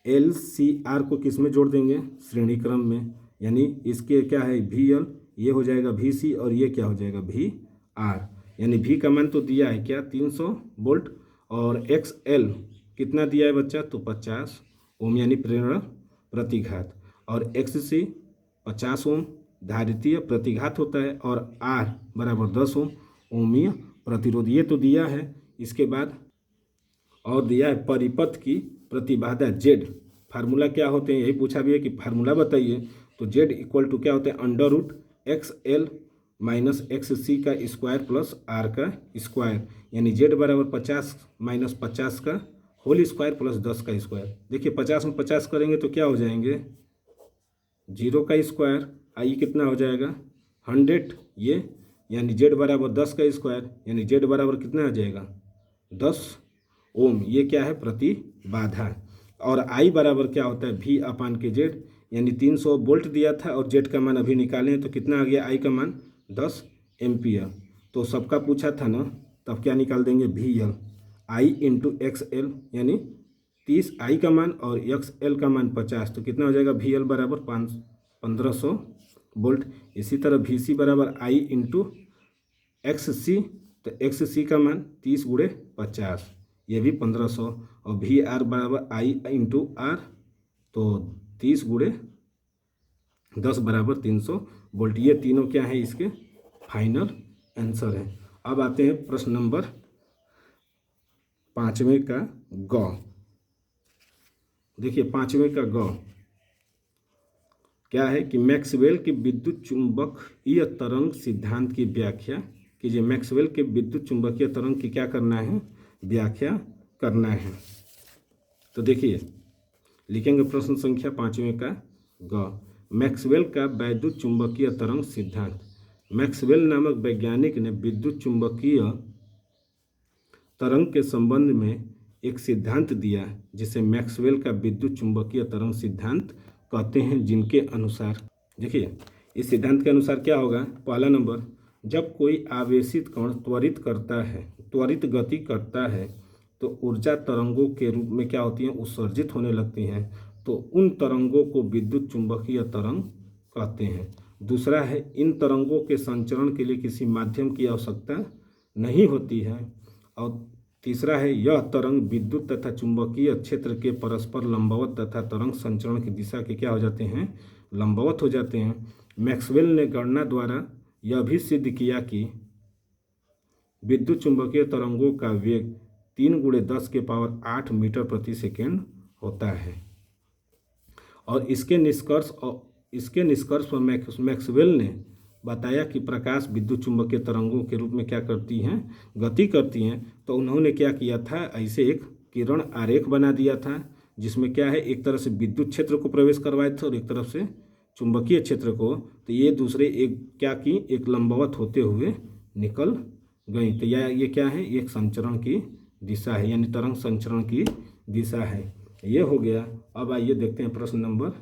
LCR को किस में जोड़ देंगे, श्रेणी क्रम में, यानी इसके क्या है VL, ये हो जाएगा VC और ये क्या हो जाएगा VR, यानी V का मान तो दिया है क्या 300 वोल्ट और XL कितना दिया है बच्चा, तो 50 ओम यानी प्रेरण प्रतिघात, और XC 50 ओम धारितीय प्रतिघात होता है, और R बराबर 10 ओम ओमीय प्रतिरोध, ये तो दिया है। इसके बाद और दिया है परिपथ की प्रतिबाधा Z, फार्मूला क्या होते हैं यही पूछा भी है कि फार्मूला बताइए, तो Z इक्वल टू क्या होता है √XL माइनस XC का स्क्वायर प्लस R का स्क्वायर, यानी Z बराबर 50 माइनस 50 का होल स्क्वायर प्लस 10 का स्क्वायर। देखिए 50 में 50 करेंगे तो क्या हो जाएंगे 0 का स्क्वायर, आई कितना हो जाएगा 100, ये यानी Z बराबर 10 का स्क्वायर, यानी Z बराबर कितना आ जाएगा 10 ओम, ये क्या है प्रतिबाधा, और आई बराबर क्या होता है V अपान के Z, यानी 300 वोल्ट दिया था और Z का मान अभी निकालें तो कितना आ गया, आई का मान 10 एम्पियर, तो सबका पूछा था ना, तब क्या निकाल देंगे VL, I इंटू XL यानी 30 आई का मान और XL का मान 50, तो कितना हो जाएगा VL बराबर 1500 वोल्ट। इसी तरह VC बराबर I इंटू XC, तो XC का मान 30 गुणे 50, ये भी 1500, और VR बराबर I इंटू R, तो 30 गुणे 10 बराबर 300 वोल्ट। ये तीनों क्या है इसके फाइनल आंसर है। अब आते हैं प्रश्न नंबर 5वें का ग। देखिए 5वें का ग क्या है कि मैक्सवेल के विद्युत चुंबकीय तरंग सिद्धांत की व्याख्या कीजिए। मैक्सवेल के विद्युत चुंबकीय तरंग की क्या करना है, व्याख्या करना है। तो देखिए लिखेंगे प्रश्न संख्या 5वें का ग, मैक्सवेल का वैद्युत चुंबकीय तरंग सिद्धांत। मैक्सवेल नामक वैज्ञानिक ने विद्युत चुंबकीय तरंग के संबंध में एक सिद्धांत दिया जिसे मैक्सवेल का विद्युत चुंबकीय तरंग सिद्धांत कहते हैं, जिनके अनुसार देखिए इस सिद्धांत के अनुसार क्या होगा, पहला नंबर, जब कोई आवेशित कण त्वरित गति करता है तो ऊर्जा तरंगों के रूप में क्या होती हैं, उत्सर्जित होने लगती हैं, तो उन तरंगों को विद्युत चुंबकीय तरंग कहते हैं। दूसरा है, इन तरंगों के संचरण के लिए किसी माध्यम की आवश्यकता नहीं होती है। और तीसरा है, यह तरंग विद्युत तथा चुंबकीय क्षेत्र के परस्पर लंबवत तथा तरंग संचरण की दिशा के क्या हो जाते हैं, लंबवत हो जाते हैं। मैक्सवेल ने गणना द्वारा यह भी सिद्ध किया कि विद्युत चुंबकीय तरंगों का वेग 3 × 10⁸ मीटर प्रति सेकेंड होता है। और इसके निष्कर्ष पर मैक्सवेल ने बताया कि प्रकाश विद्युत चुंबकीय तरंगों के रूप में क्या करती हैं, गति करती हैं। तो उन्होंने क्या किया था, ऐसे एक किरण आरेख बना दिया था जिसमें क्या है, एक तरफ से विद्युत क्षेत्र को प्रवेश करवाए थे और एक तरफ से चुंबकीय क्षेत्र को, तो ये दूसरे एक क्या की, एक लंबवत होते हुए निकल गई। तो ये क्या है, एक संचरण की दिशा है, यानी तरंग संचरण की दिशा है। ये हो गया। अब आइए देखते हैं प्रश्न नंबर,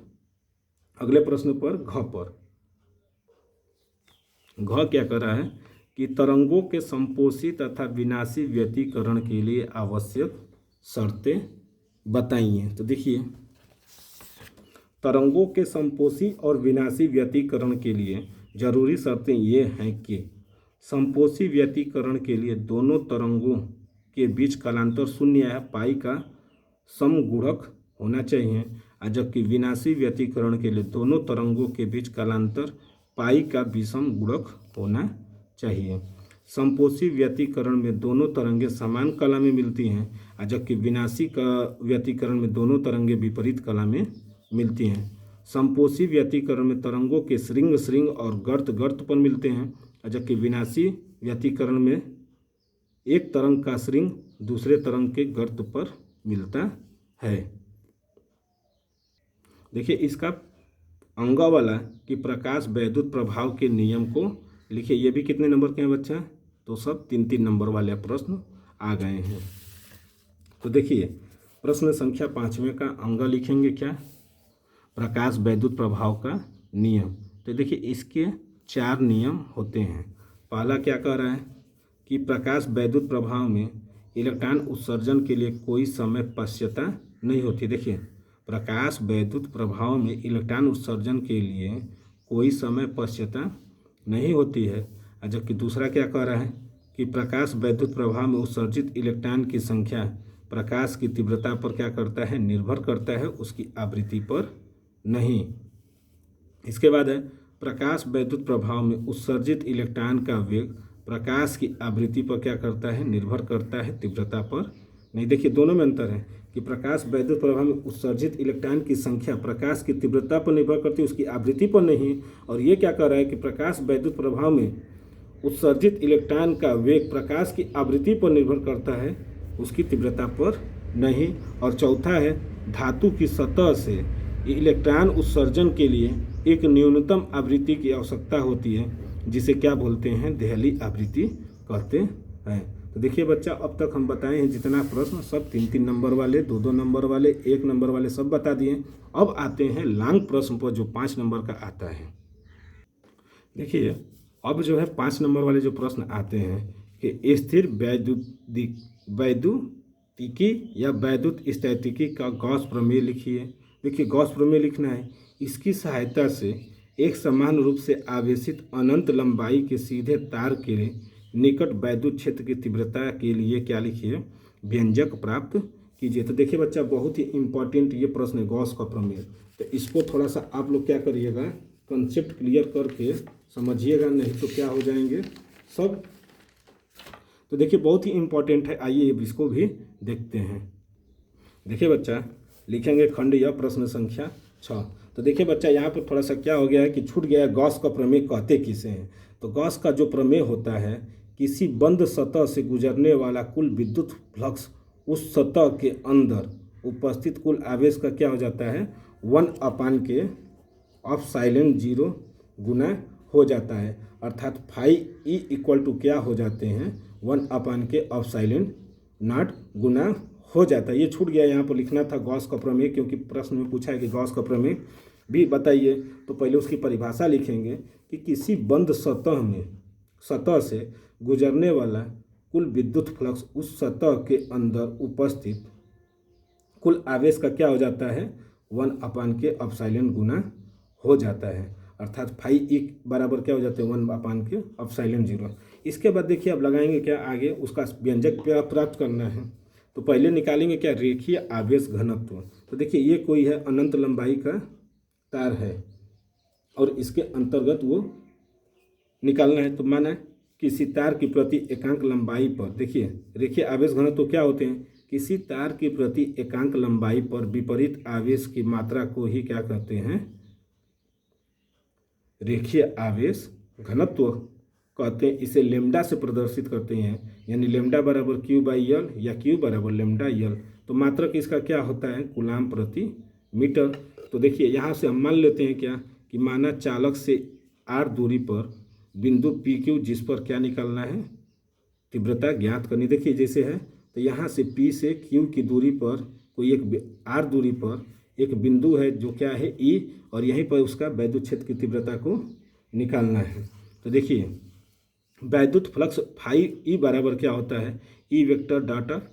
अगले प्रश्न पर घ पर। घ क्या कर रहा है कि तरंगों के संपोषी तथा विनाशी व्यतिकरण के लिए आवश्यक शर्तें बताइए। तो देखिए तरंगों के संपोषी और विनाशी व्यतिकरण के लिए जरूरी शर्तें ये हैं कि संपोषी व्यतिकरण के लिए दोनों तरंगों के बीच कालांतर शून्य या पाई का समगुणक होना चाहिए, जबकि विनाशी व्यतिकरण के लिए दोनों तरंगों के बीच कालांतर पाई का विषम गुणक होना चाहिए। संपोषी व्यतिकरण में दोनों तरंगें समान कला में मिलती हैं, जबकि विनाशी का व्यतिकरण में दोनों तरंगें विपरीत कला में मिलती हैं। संपोषी व्यतिकरण में तरंगों के श्रृंग श्रृंग और गर्त गर्त पर मिलते हैं, जबकि विनाशी व्यतिकरण में एक तरंग का श्रृंग दूसरे तरंग के गर्त पर मिलता है। देखिए इसका अंगा वाला कि प्रकाश वैद्युत प्रभाव के नियम को लिखिए। ये भी कितने नंबर के हैं बच्चा? तो सब 3-3 नंबर वाले प्रश्न आ गए हैं। तो देखिए प्रश्न संख्या 5वें का अंग लिखेंगे क्या? प्रकाश वैद्युत प्रभाव का नियम। तो देखिए इसके 4 नियम होते हैं। पहला क्या कह रहा है कि प्रकाश वैद्युत प्रभाव में इलेक्ट्रॉन उत्सर्जन के लिए कोई समय पश्चाता नहीं होती। देखिए प्रकाश वैद्युत प्रभाव में इलेक्ट्रॉन उत्सर्जन के लिए कोई समय पश्चाता नहीं होती है, जबकि दूसरा क्या कह रहा है कि प्रकाश वैद्युत प्रभाव में उत्सर्जित इलेक्ट्रॉन की संख्या प्रकाश की तीव्रता पर क्या करता है? निर्भर करता है, उसकी आवृत्ति पर नहीं। इसके बाद है प्रकाश वैद्युत प्रभाव में उत्सर्जित इलेक्ट्रॉन का वेग प्रकाश की आवृत्ति पर क्या करता है? निर्भर करता है, तीव्रता पर नहीं। देखिए दोनों में अंतर है कि प्रकाश वैद्युत प्रभाव में उत्सर्जित इलेक्ट्रॉन की संख्या प्रकाश की तीव्रता पर निर्भर करती है, उसकी आवृत्ति पर नहीं। और ये क्या कह रहा है कि प्रकाश वैद्युत प्रभाव में उत्सर्जित इलेक्ट्रॉन का वेग प्रकाश की आवृत्ति पर निर्भर करता है, उसकी तीव्रता पर नहीं। और चौथा है धातु की सतह से इलेक्ट्रॉन उत्सर्जन के लिए एक न्यूनतम आवृत्ति की आवश्यकता होती है, जिसे क्या बोलते हैं? देहली आवृत्ति कहते हैं। तो देखिए बच्चा अब तक हम बताए हैं जितना प्रश्न सब 3-3 नंबर वाले, 2-2 नंबर वाले, 1 नंबर वाले सब बता दिए। अब आते हैं लॉन्ग प्रश्न पर जो 5 नंबर का आता है। देखिए अब जो है 5 नंबर वाले जो प्रश्न आते हैं कि स्थिर वैद्युतिकी या वैद्युत स्थितिकी का गॉस प्रमेय लिखिए। देखिए गॉस प्रमेय लिखना है। इसकी सहायता से एक समान रूप से आवेशित अनंत लंबाई के सीधे तार के निकट वैद्युत क्षेत्र की तीव्रता के लिए क्या लिखिए? व्यंजक प्राप्त कीजिए। तो देखिए बच्चा बहुत ही इंपॉर्टेंट ये प्रश्न है गॉस का प्रमेय। तो इसको थोड़ा सा आप लोग क्या करिएगा? कंसेप्ट क्लियर करके समझिएगा, नहीं तो क्या हो जाएंगे सब। तो देखिए बहुत ही इंपॉर्टेंट है, आइए इसको भी देखते हैं। देखिए बच्चा लिखेंगे खंड या प्रश्न संख्या 6। तो देखिए बच्चा यहाँ पर थोड़ा सा क्या हो गया है कि छूट गया है गॉस का प्रमेय कहते किसे हैं। तो गॉस का जो प्रमेय होता है किसी बंद सतह से गुजरने वाला कुल विद्युत फ्लक्स उस सतह के अंदर उपस्थित कुल आवेश का क्या हो जाता है? 1/k ऑफ साइलेंट 0 गुना हो जाता है। अर्थात φE इक्वल टू क्या हो जाते हैं? 1/k ऑफ साइलेंट नॉट गुना हो जाता है। ये छूट गया, यहाँ पर लिखना था गॉस का प्रमेय, क्योंकि प्रश्न में पूछा है कि गॉस का प्रमेय भी बताइए। तो पहले उसकी परिभाषा लिखेंगे कि किसी बंद सतह से गुजरने वाला कुल विद्युत फ्लक्स उस सतह के अंदर उपस्थित कुल आवेश का क्या हो जाता है? 1/k ऑफ साइलेंट गुना हो जाता है। अर्थात φE बराबर क्या हो जाते हैं? 1/k of silent 0। इसके बाद देखिए अब लगाएंगे क्या आगे, उसका व्यंजक प्राप्त करना है। तो पहले निकालेंगे क्या? रेखीय आवेश घनत्व। तो देखिए ये कोई है अनंत लंबाई का तार है और इसके अंतर्गत वो निकालना है। तो माना किसी तार की प्रति एकांक लंबाई पर, देखिए रेखीय आवेश घनत्व क्या होते हैं? किसी तार की प्रति एकांक लंबाई पर विपरीत आवेश की मात्रा को ही क्या कहते हैं? रेखीय आवेश घनत्व कहते हैं। इसे लेमडा से प्रदर्शित करते हैं, यानी लेमडा बराबर Q/L या Q बराबर लेमडा L। तो मात्रक इसका क्या होता है? कूलाम प्रति मीटर। तो देखिए यहाँ से हम मान लेते हैं क्या कि माना चालक से r दूरी पर बिंदु PQ जिस पर क्या निकालना है? तीव्रता ज्ञात करनी। देखिए जैसे है तो यहाँ से P से Q की दूरी पर कोई एक r दूरी पर एक बिंदु है जो क्या है? E, और यहीं पर उसका वैद्युत क्षेत्र की तीव्रता को निकालना है। तो देखिए वैद्युत फ्लक्स φE बराबर क्या होता है? E vector dot of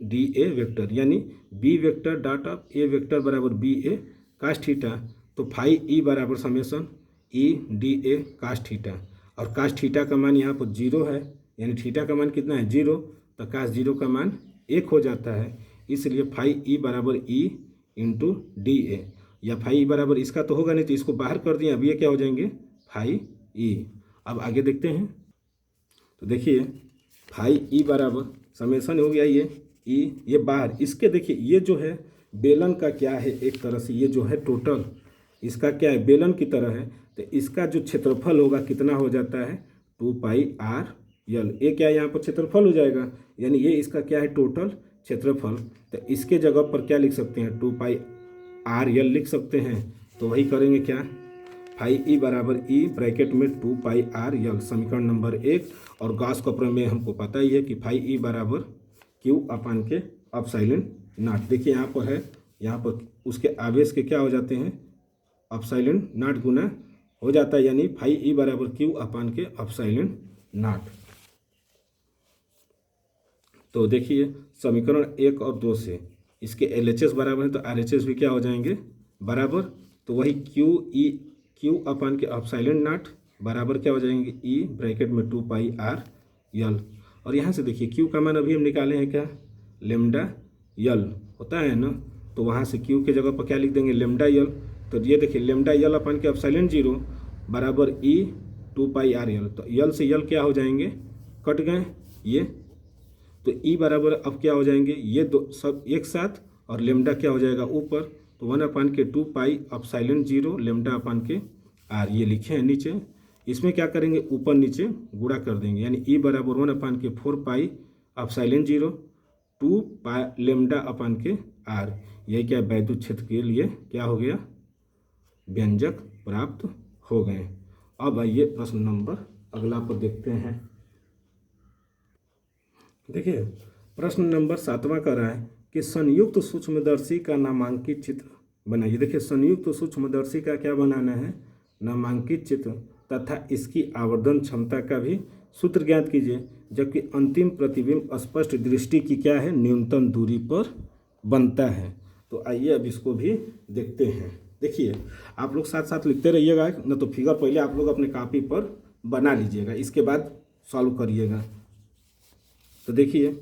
DA vector, यानी B vector dot of A vector बराबर BA कास थीटा, तो फाई ई बराबर summation E D A cos theta, और कास थीटा का मान यहाँ पर 0 है, यानी थीटा का मान कितना है 0, तो कास 0 का मान 1 हो जाता है। इसलिए फाई ई बराबर ई इंटू डी ए, या फाई ई बराबर इसका तो होगा नहीं, तो इसको बाहर कर दिए, अब ये क्या हो जाएंगे फाई ई। अब आगे देखते हैं, तो देखिए फाई ई बराबर समेसन हो गया ये ई, ये बाहर, इसके देखिए ये जो है बेलन का क्या है, एक तरह से ये जो है टोटल इसका क्या है बेलन की तरह है, तो इसका जो क्षेत्रफल होगा कितना हो जाता है 2 पाई आर यल। ये क्या है यहाँ पर क्षेत्रफल हो जाएगा, यानी ये इसका क्या है टोटल क्षेत्रफल, तो इसके जगह पर क्या लिख सकते हैं 2 पाई आर यल लिख सकते हैं। तो वही करेंगे क्या, फाई ई बराबर ई ब्रैकेट में 2 पाई आर यल, समीकरण नंबर 1। और गॉस का प्रमेय हमको पता ही है कि फाई ई बराबर क्यू अपान के अपसाइलन नॉट। देखिए यहाँ पर है, यहाँ पर उसके आवेश के क्या हो जाते हैं अपसाइलन नॉट गुना हो जाता है, यानी फाई ई बराबर क्यू अपान के अपसाइलन नॉट। तो देखिए समीकरण 1 और 2 से इसके LHS बराबर है, तो RHS भी क्या हो जाएंगे बराबर, तो वही क्यू अपान के अपसाइलन नॉट बराबर क्या हो जाएंगे ई ब्रैकेट में 2 पाई आर यल। और यहाँ से देखिए क्यू का मान अभी हम निकाले हैं क्या लेमडा यल होता है ना, तो वहाँ से क्यू के जगह पर क्या लिख देंगे लेमडा यल। तो ये देखिए लेमडा यल अपान के अपसाइलन 0 बराबर ई 2 पाई आर यल, तो यल से यल क्या हो जाएंगे कट गए ये, तो ई बराबर अब क्या हो जाएंगे ये दो सब एक साथ, और लेमडा क्या हो जाएगा ऊपर, तो 1 अपान के 2 पाई अपसाइलन 0 लेमडा अपान के आर, ये लिखे हैं नीचे। इसमें क्या करेंगे ऊपर नीचे गुणा कर देंगे, यानी ई बराबर 1 अपान के 4 पाई अपसाइलन 0 2 पाई लेमडा अपान के आर। यही क्या वैद्युत क्षेत्र के लिए क्या हो गया व्यंजक प्राप्त हो गए। अब आइए प्रश्न नंबर अगला पर देखते हैं। देखिए प्रश्न नंबर 7वां कर रहा है कि संयुक्त सूक्ष्मदर्शी का नामांकित चित्र बनाइए। देखिए संयुक्त सूक्ष्मदर्शी का क्या बनाना है नामांकित चित्र तथा इसकी आवर्धन क्षमता का भी सूत्र ज्ञात कीजिए, जबकि अंतिम प्रतिबिंब स्पष्ट दृष्टि की क्या है न्यूनतम दूरी पर बनता है। तो आइए अब इसको भी देखते हैं। देखिए आप लोग साथ साथ लिखते रहिएगा, न तो फिगर पहले आप लोग अपने कॉपी पर बना लीजिएगा, इसके बाद सॉल्व करिएगा। तो देखिए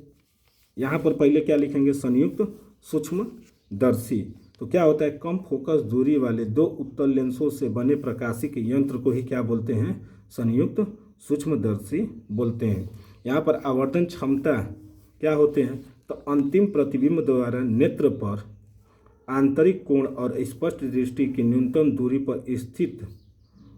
यहाँ पर पहले क्या लिखेंगे संयुक्त सूक्ष्मदर्शी, तो क्या होता है कम फोकस दूरी वाले 2 उत्तल लेंसों से बने प्रकाशिक यंत्र को ही क्या बोलते हैं संयुक्त सूक्ष्मदर्शी बोलते हैं। यहाँ पर आवर्धन क्षमता क्या होते हैं, तो अंतिम प्रतिबिंब द्वारा नेत्र पर आंतरिक कोण और स्पष्ट दृष्टि की न्यूनतम दूरी पर स्थित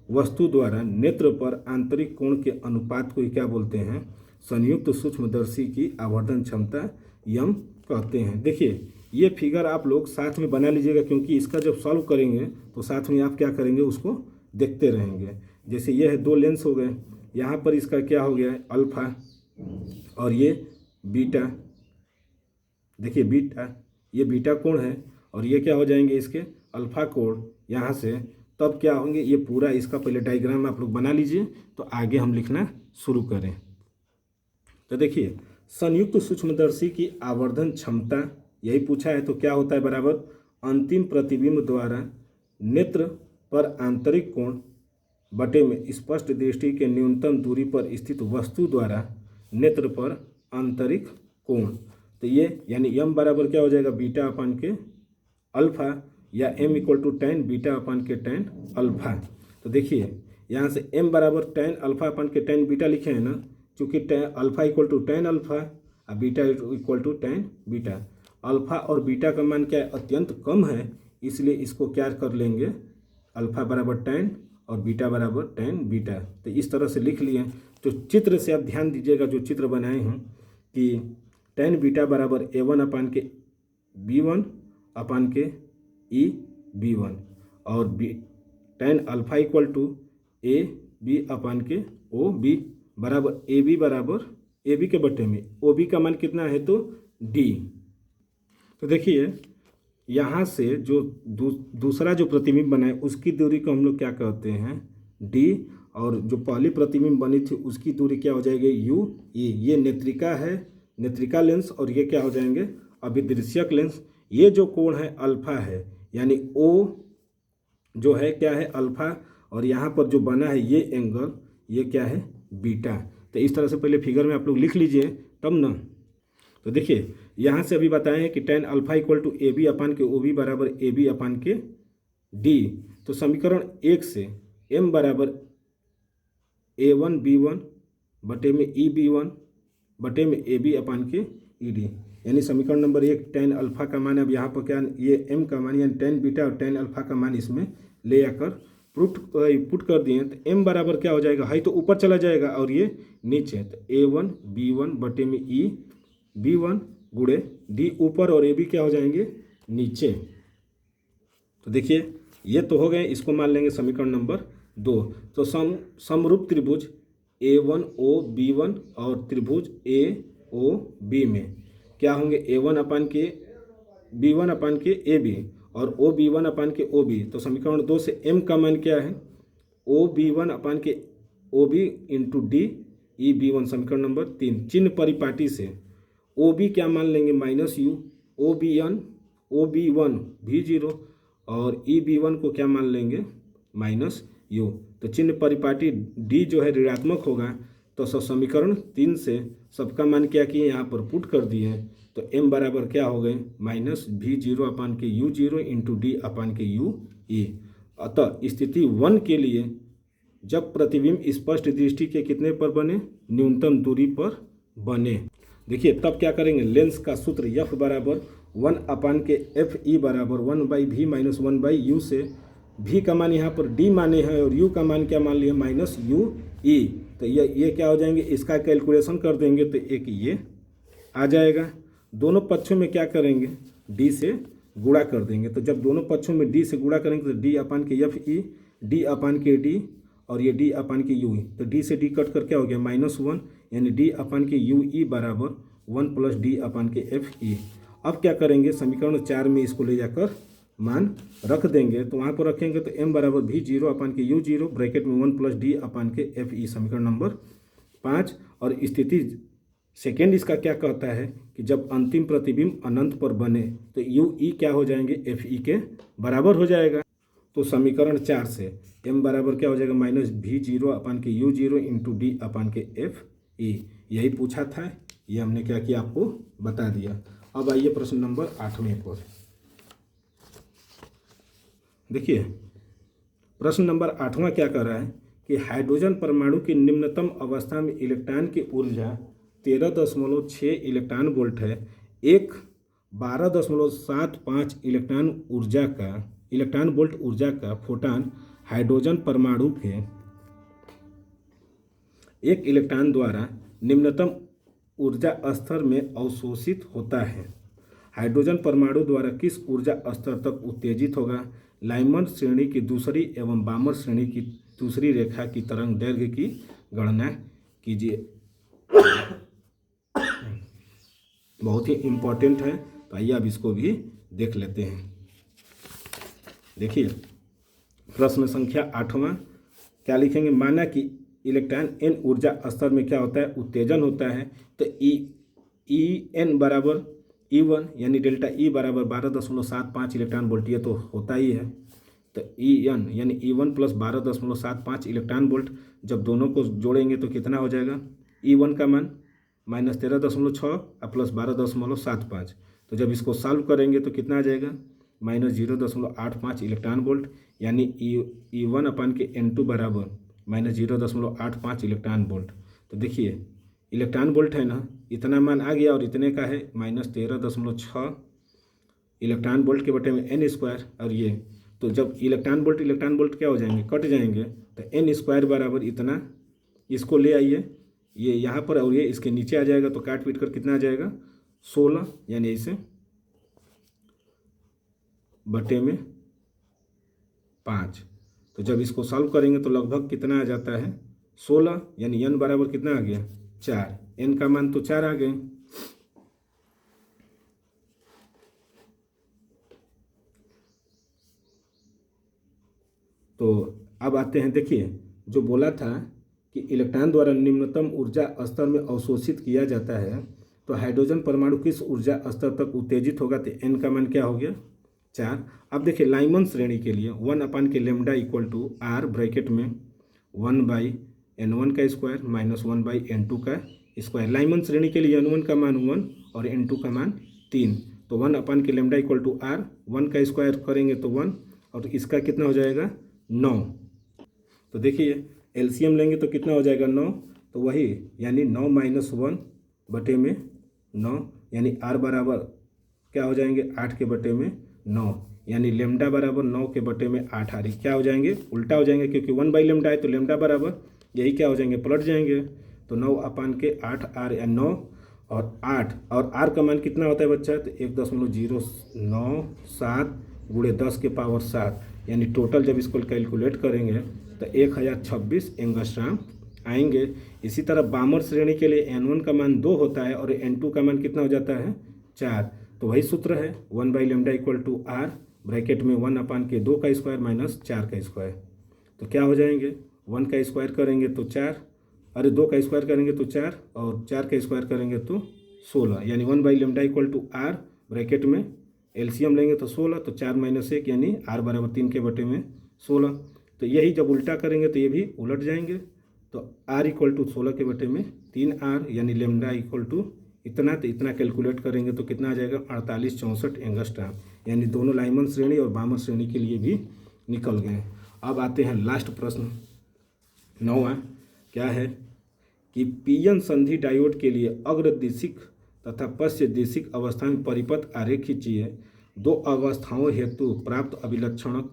वस्तु द्वारा नेत्र पर आंतरिक कोण के अनुपात को ही क्या बोलते हैं संयुक्त सूक्ष्मदर्शी की आवर्धन क्षमता यम कहते हैं। देखिए ये फिगर आप लोग साथ में बना लीजिएगा, क्योंकि इसका जब सॉल्व करेंगे तो साथ में आप क्या करेंगे उसको देखते रहेंगे। जैसे ये है 2 लेंस हो गए, यहाँ पर इसका क्या हो गया है अल्फा और ये बीटा। देखिए बीटा, ये बीटा कोण है और ये क्या हो जाएंगे इसके अल्फा कोण। यहाँ से तब क्या होंगे ये पूरा इसका पहले डायग्राम आप लोग बना लीजिए, तो आगे हम लिखना शुरू करें। तो देखिए संयुक्त सूक्ष्मदर्शी की आवर्धन क्षमता यही पूछा है, तो क्या होता है बराबर अंतिम प्रतिबिंब द्वारा नेत्र पर आंतरिक कोण बटे में स्पष्ट दृष्टि के न्यूनतम दूरी पर स्थित वस्तु द्वारा नेत्र पर आंतरिक कोण। तो ये यानी m बराबर क्या हो जाएगा बीटा अपान के अल्फा, या m equal to tan beta upon के tan अल्फा। तो देखिए यहाँ से m बराबर tan अल्फा अपान के tan बीटा लिखे हैं ना, चूँकि alpha equal to tan alpha और beta equal to tan beta. Alpha और बीटा का मान क्या है अत्यंत कम है, इसलिए इसको क्या कर लेंगे अल्फा बराबर tan और बीटा बराबर tan बीटा। तो इस तरह से लिख लिए। तो चित्र से आप ध्यान दीजिएगा, जो चित्र बनाए हैं कि tan बीटा बराबर a1 अपान के b1 अपान के ई b1 और tan alpha equal to A B upon के ओ बी बराबर ए बी के बटे में ओ बी का मान कितना है तो d। तो देखिए यहाँ से जो दूसरा जो प्रतिबिंब बना है उसकी दूरी को हम लोग क्या कहते हैं d, और जो पहली प्रतिबिंब बनी थी उसकी दूरी क्या हो जाएगी u e। ये नेत्रिका है, नेत्रिका लेंस, और ये क्या हो जाएंगे अभिदृश्यक लेंस। ये जो कोण है अल्फा है, यानी ओ जो है क्या है अल्फ़ा, और यहाँ पर जो बना है ये एंगल ये क्या है बीटा। तो इस तरह से पहले फिगर में आप लोग लिख लीजिए तब ना। तो देखिए यहाँ से अभी बताए हैं कि tan alpha equal to A B upon के ओ बी बराबर ए बी अपान के डी। तो समीकरण 1 से m बराबर a1 b1 बटे में ई बी वन बटे में ए बी अपान के ई डी, यानी समीकरण नंबर 1 tan अल्फा का मान अब यहाँ पर क्या ये m का मान यानी tan बीटा और tan अल्फा का मान इसमें ले आकर पुट कर दिए। तो m बराबर क्या हो जाएगा, हाई तो ऊपर चला जाएगा और ये नीचे, तो a1 b1 बटे में ई b1 गुड़े डी ऊपर और ए बी क्या हो जाएंगे नीचे। तो देखिए ये तो हो गए, इसको मान लेंगे समीकरण नंबर 2। तो समरूप त्रिभुज A1OB1 और त्रिभुज AOB में क्या होंगे A1 अपान के B1 अपान के AB और OB1 अपान के OB। तो समीकरण 2 से M का मान क्या है OB1 अपान के OB इंटू डी EB1। समीकरण नंबर 3 चिन्ह परिपाटी से OB क्या मान लेंगे माइनस यू, OB1 V0 और EB1 को क्या मान लेंगे माइनस यू। तो चिन्ह परिपाटी D जो है ऋणात्मक होगा, तो सब समीकरण 3 से सबका मान क्या किए यहाँ पर पुट कर दिए। तो M बराबर क्या हो गए माइनस V0 अपान के U0 इंटू डी अपान के UE। अतः स्थिति 1 के लिए जब प्रतिबिंब स्पष्ट दृष्टि के कितने पर बने न्यूनतम दूरी पर बने। देखिए तब क्या करेंगे, लेंस का सूत्र F बराबर 1 अपान के एफ ई बराबर 1/v माइनस 1/u से v का मान यहाँ पर d माने हैं और u का मान क्या मान लिए माइनस यू ई। तो ये क्या हो जाएंगे, इसका कैलकुलेशन कर देंगे तो एक ये आ जाएगा। दोनों पक्षों में क्या करेंगे d से गुणा कर देंगे। तो जब दोनों पक्षों में d से गुणा करेंगे तो d अपान के एफ ई डी अपान के डी और ये d अपान के यू ई। तो d से d कट कर क्या हो गया -1, यानी d अपान के यू ई बराबर 1 प्लस डी अपान के एफ ई। अब क्या करेंगे समीकरण 4 में इसको ले जाकर मान रख देंगे। तो वहाँ पर रखेंगे तो m बराबर V0 अपान के U0 ब्रैकेट में 1 प्लस डी अपान के एफ ई। समीकरण नंबर 5। और स्थिति सेकेंड इसका क्या कहता है कि जब अंतिम प्रतिबिंब अनंत पर बने तो यू ई क्या हो जाएंगे एफ ई के बराबर हो जाएगा। तो समीकरण 4 से m बराबर क्या हो जाएगा माइनस V0 अपान के U0 इंटू डी अपान के एफ ई। यही पूछा था, ये हमने क्या किया आपको बता दिया। अब आइए प्रश्न नंबर 8वें पर। देखिए प्रश्न नंबर 8वां क्या कर रहा है कि हाइड्रोजन परमाणु की निम्नतम अवस्था में इलेक्ट्रॉन की ऊर्जा 13.6 इलेक्ट्रॉन वोल्ट है। एक 12.75 इलेक्ट्रॉन वोल्ट ऊर्जा का फोटॉन हाइड्रोजन परमाणु के एक इलेक्ट्रॉन द्वारा निम्नतम ऊर्जा स्तर में अवशोषित होता है। हाइड्रोजन परमाणु द्वारा किस ऊर्जा स्तर तक उत्तेजित होगा। लाइमन श्रेणी की दूसरी एवं बामर श्रेणी की दूसरी रेखा की तरंग दैर्घ्य की गणना कीजिए। बहुत ही इम्पोर्टेंट है, तो आइए अब इसको भी देख लेते हैं। देखिए प्रश्न संख्या 8वां क्या लिखेंगे, माना कि इलेक्ट्रॉन n ऊर्जा स्तर में क्या होता है उत्तेजन होता है। तो ई एन बराबर E1 यानी डेल्टा E बराबर 12.75 इलेक्ट्रॉन वोल्ट, ये तो होता ही है। तो EN यानी E1 प्लस 12.75 इलेक्ट्रॉन वोल्ट, जब दोनों को जोड़ेंगे तो कितना हो जाएगा E1 का मान -13.6 और प्लस 12.75। तो जब इसको सॉल्व करेंगे तो कितना आ जाएगा -0.85 इलेक्ट्रॉन वोल्ट, यानी E1 अपान के N2 बराबर -0.85 इलेक्ट्रॉन वोल्ट। तो देखिए इलेक्ट्रॉन वोल्ट है ना, इतना मान आ गया और इतने का है -13.6 इलेक्ट्रॉन वोल्ट के बटे में n स्क्वायर। और ये तो जब इलेक्ट्रॉन वोल्ट क्या हो जाएंगे कट जाएंगे, तो n स्क्वायर बराबर इतना, इसको ले आइए ये यहाँ पर और ये इसके नीचे आ जाएगा, तो काट पीट कर कितना आ जाएगा 16, यानी इसे बटे में 5। तो जब इसको सॉल्व करेंगे तो लगभग कितना आ जाता है 16, यानी n बराबर कितना आ गया 4। n का मान तो 4 आ गए। तो अब आते हैं, देखिए जो बोला था कि इलेक्ट्रॉन द्वारा निम्नतम ऊर्जा स्तर में अवशोषित किया जाता है, तो हाइड्रोजन परमाणु किस ऊर्जा स्तर तक उत्तेजित होगा। तो n का मान क्या हो गया 4। अब देखिए लाइमन श्रेणी के लिए 1 के lambda equal to R bracket में 1/n1 का स्क्वायर माइनस 1/n2 का स्क्वायर। लाइमन श्रेणी के लिए n1 का मान 1 और n2 का मान 3। तो 1 के लेमडा इक्वल टू आर, 1 का स्क्वायर करेंगे तो 1 और इसका कितना हो जाएगा 9। तो देखिए एलसीएम लेंगे तो कितना हो जाएगा 9। तो वही यानी 9 माइनस 1 बटे में 9 यानी आर बराबर क्या हो जाएंगे 8 के बटे में 9 यानी लेमडा बराबर 9 के बटे में 8 आ रही। क्या हो जाएंगे उल्टा हो जाएंगे क्योंकि 1/लेमडा है तो लेमडा बराबर यही क्या हो जाएंगे पलट जाएंगे। तो 9/8 आर या 9 और 8 और आर का मान कितना होता है बच्चा तो 1.097 गुणे 10 के पावर 7 यानी टोटल जब इसको कैलकुलेट करेंगे तो 1026 एंगस्ट्राम आएंगे। इसी तरह बामर श्रेणी के लिए n1 का मान 2 होता है और n2 का मान कितना हो जाता है 4। तो वही सूत्र है 1/लेमडा इक्वल टू आर ब्रैकेट में 1/2 का स्क्वायर माइनस 4 का स्क्वायर। तो क्या हो जाएंगे 1 का स्क्वायर करेंगे तो 4, अरे 2 का स्क्वायर करेंगे तो 4 और 4 का स्क्वायर करेंगे तो 16 यानी 1/लेमडा इक्वल टू आर ब्रैकेट में एलसीएम लेंगे तो 16 तो 4 माइनस 1 यानी आर बराबर 3 के बटे में 16। तो यही जब उल्टा करेंगे तो ये भी उलट जाएंगे। तो आर इक्वल टू 16 के बटे में 3r यानी लेमडा इक्वल टू इतना, तो इतना कैलकुलेट करेंगे तो कितना आ जाएगा 4864 एंगस्ट्राम यानी दोनों लाइमन श्रेणी और बामर श्रेणी के लिए भी निकल गए। अब आते हैं लास्ट प्रश्न 9वां। क्या है कि पीएन संधि डायोड के लिए अग्रदिशिक तथा पश्च दिशिक अवस्था में परिपथ आरेख खींचिए। 2 अवस्थाओं हेतु प्राप्त अभिलक्षणक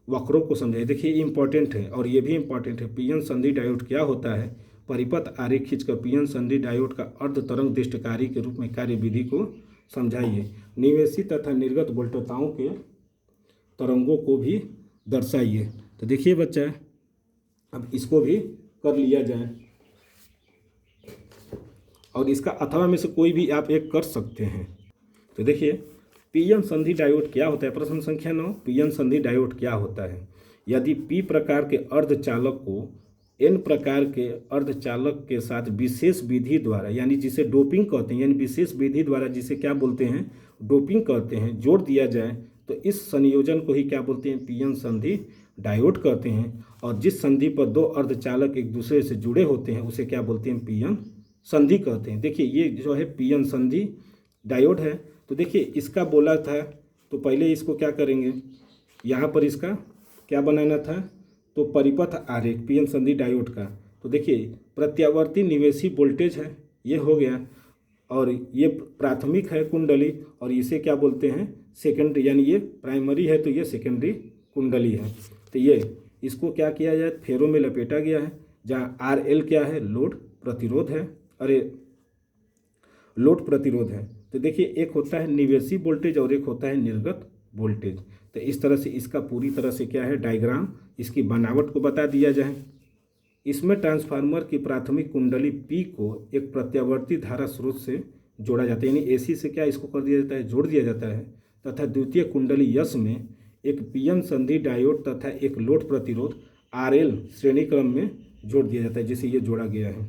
वक्रों को समझाइए। देखिए इंपॉर्टेंट है और ये भी इंपॉर्टेंट है। पीएन संधि डायोड क्या होता है, परिपथ आरेख खींचकर पीएन संधि डायोड का अर्ध तरंग दृष्टकारी के रूप में कार्यविधि को समझाइए। निवेशित तथा निर्गत वोल्टताओं के तरंगों को भी दर्शाइए। तो देखिए बच्चा अब इसको भी कर लिया जाए और इसका अथवा में से कोई भी आप एक कर सकते हैं। तो देखिए पीएन संधि डायोड क्या होता है, प्रश्न संख्या 9। पीएन संधि डायोड क्या होता है, यदि पी प्रकार के अर्धचालक को एन प्रकार के अर्धचालक के साथ विशेष विधि द्वारा यानी जिसे डोपिंग कहते हैं, यानी विशेष विधि द्वारा जिसे क्या बोलते हैं डोपिंग कहते हैं, जोड़ दिया जाए तो इस संयोजन को ही क्या बोलते हैं पीएन संधि डायोड कहते हैं। और जिस संधि पर 2 अर्धचालक एक दूसरे से जुड़े होते हैं उसे क्या बोलते हैं पीएन संधि कहते हैं। देखिए ये जो है पीएन संधि डायोड है। तो देखिए इसका बोला था तो पहले इसको क्या करेंगे, यहाँ पर इसका क्या बनाना था तो परिपथ आरेख पीएन संधि डायोड का। तो देखिए प्रत्यावर्ती निवेशी वोल्टेज है ये हो गया और ये प्राथमिक है कुंडली और इसे क्या बोलते हैं सेकेंडरी, यानी ये प्राइमरी है तो ये सेकेंडरी कुंडली है। तो ये इसको क्या किया जाए फेरों में लपेटा गया है जहाँ RL क्या है लोड प्रतिरोध है, अरे लोड प्रतिरोध है। तो देखिए एक होता है निवेशी वोल्टेज और एक होता है निर्गत वोल्टेज। तो इस तरह से इसका पूरी तरह से क्या है डायग्राम इसकी बनावट को बता दिया जाए। इसमें ट्रांसफार्मर की प्राथमिक कुंडली P को एक प्रत्यावर्ती धारा स्रोत से जोड़ा जाता है, यानी AC से क्या इसको कर दिया जाता है जोड़ दिया जाता है, तथा द्वितीय कुंडली S में एक पीएन संधि डायोड तथा एक लोड प्रतिरोध RL श्रेणी क्रम में जोड़ दिया जाता है जिसे ये जोड़ा गया है।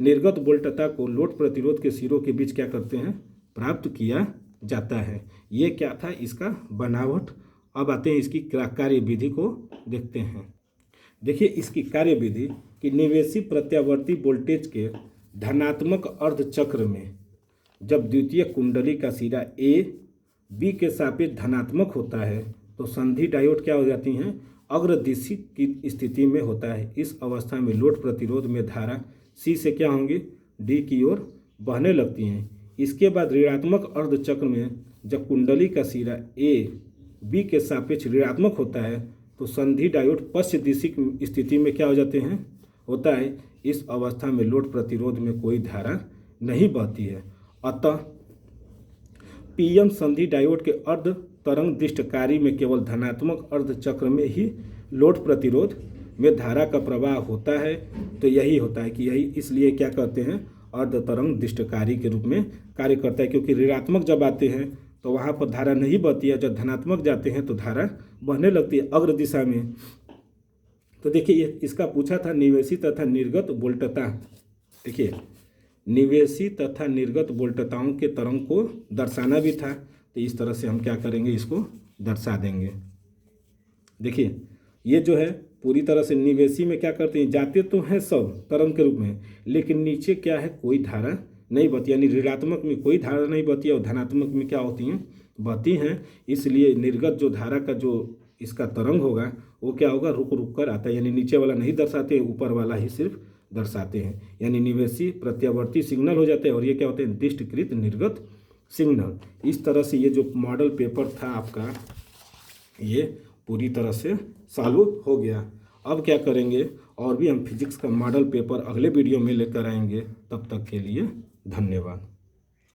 निर्गत वोल्टता को लोड प्रतिरोध के सिरों के बीच क्या करते हैं प्राप्त किया जाता है। ये क्या था इसका बनावट। अब आते हैं इसकी कार्यविधि को देखते हैं। देखिए इसकी कार्यविधि कि निवेशी प्रत्यावर्ती वोल्टेज के धनात्मक अर्धचक्र में जब द्वितीय कुंडली का सिरा A B के सापेक्ष धनात्मक होता है तो संधि डायोड क्या हो जाती हैं अग्रदिशी की स्थिति में होता है। इस अवस्था में लोड प्रतिरोध में धारा C से क्या होंगी D की ओर बहने लगती हैं। इसके बाद ऋणात्मक अर्धचक्र में जब कुंडली का सिरा A B के सापेक्ष ऋणात्मक होता है तो संधि डायोड पश्च दिशी स्थिति में क्या हो जाते हैं होता है। इस अवस्था में लोड प्रतिरोध में कोई धारा नहीं बहती है। अतः पीएन संधि डायोड के अर्ध तरंग दृष्टकारी में केवल धनात्मक अर्धचक्र में ही लोड प्रतिरोध में धारा का प्रवाह होता है। तो यही होता है कि यही इसलिए क्या कहते हैं अर्ध तरंग दृष्टकारी के रूप में कार्य करता है, क्योंकि ऋणात्मक जब आते हैं तो वहाँ पर धारा नहीं बहती है, जब धनात्मक जाते हैं तो धारा बहने लगती है अग्र दिशा में। तो देखिए इसका पूछा था निवेशी तथा निर्गत वोल्टता। देखिए निवेशी तथा निर्गत वोल्टताओं के तरंग को दर्शाना भी था। तो इस तरह से हम क्या करेंगे इसको दर्शा देंगे। देखिए ये जो है पूरी तरह से निवेशी में क्या करते हैं, जाते तो हैं सब तरंग के रूप में, लेकिन नीचे क्या है, कोई धारा नहीं बहती, यानी ऋणात्मक में कोई धारा नहीं बहती और धनात्मक में क्या होती हैं, बहती हैं। इसलिए निर्गत जो धारा का जो इसका तरंग होगा वो क्या होगा, रुक रुक कर आता है, यानी नीचे वाला नहीं दर्शाते, ऊपर वाला ही सिर्फ दर्शाते हैं। यानी निवेशी प्रत्यावर्ती सिग्नल हो जाते हैं और ये क्या होते हैं, दिष्टकृत निर्गत सिग्नल। इस तरह से ये जो मॉडल पेपर था आपका ये पूरी तरह से सॉल्व हो गया। अब क्या करेंगे, और भी हम फिजिक्स का मॉडल पेपर अगले वीडियो में लेकर आएंगे। तब तक के लिए धन्यवाद।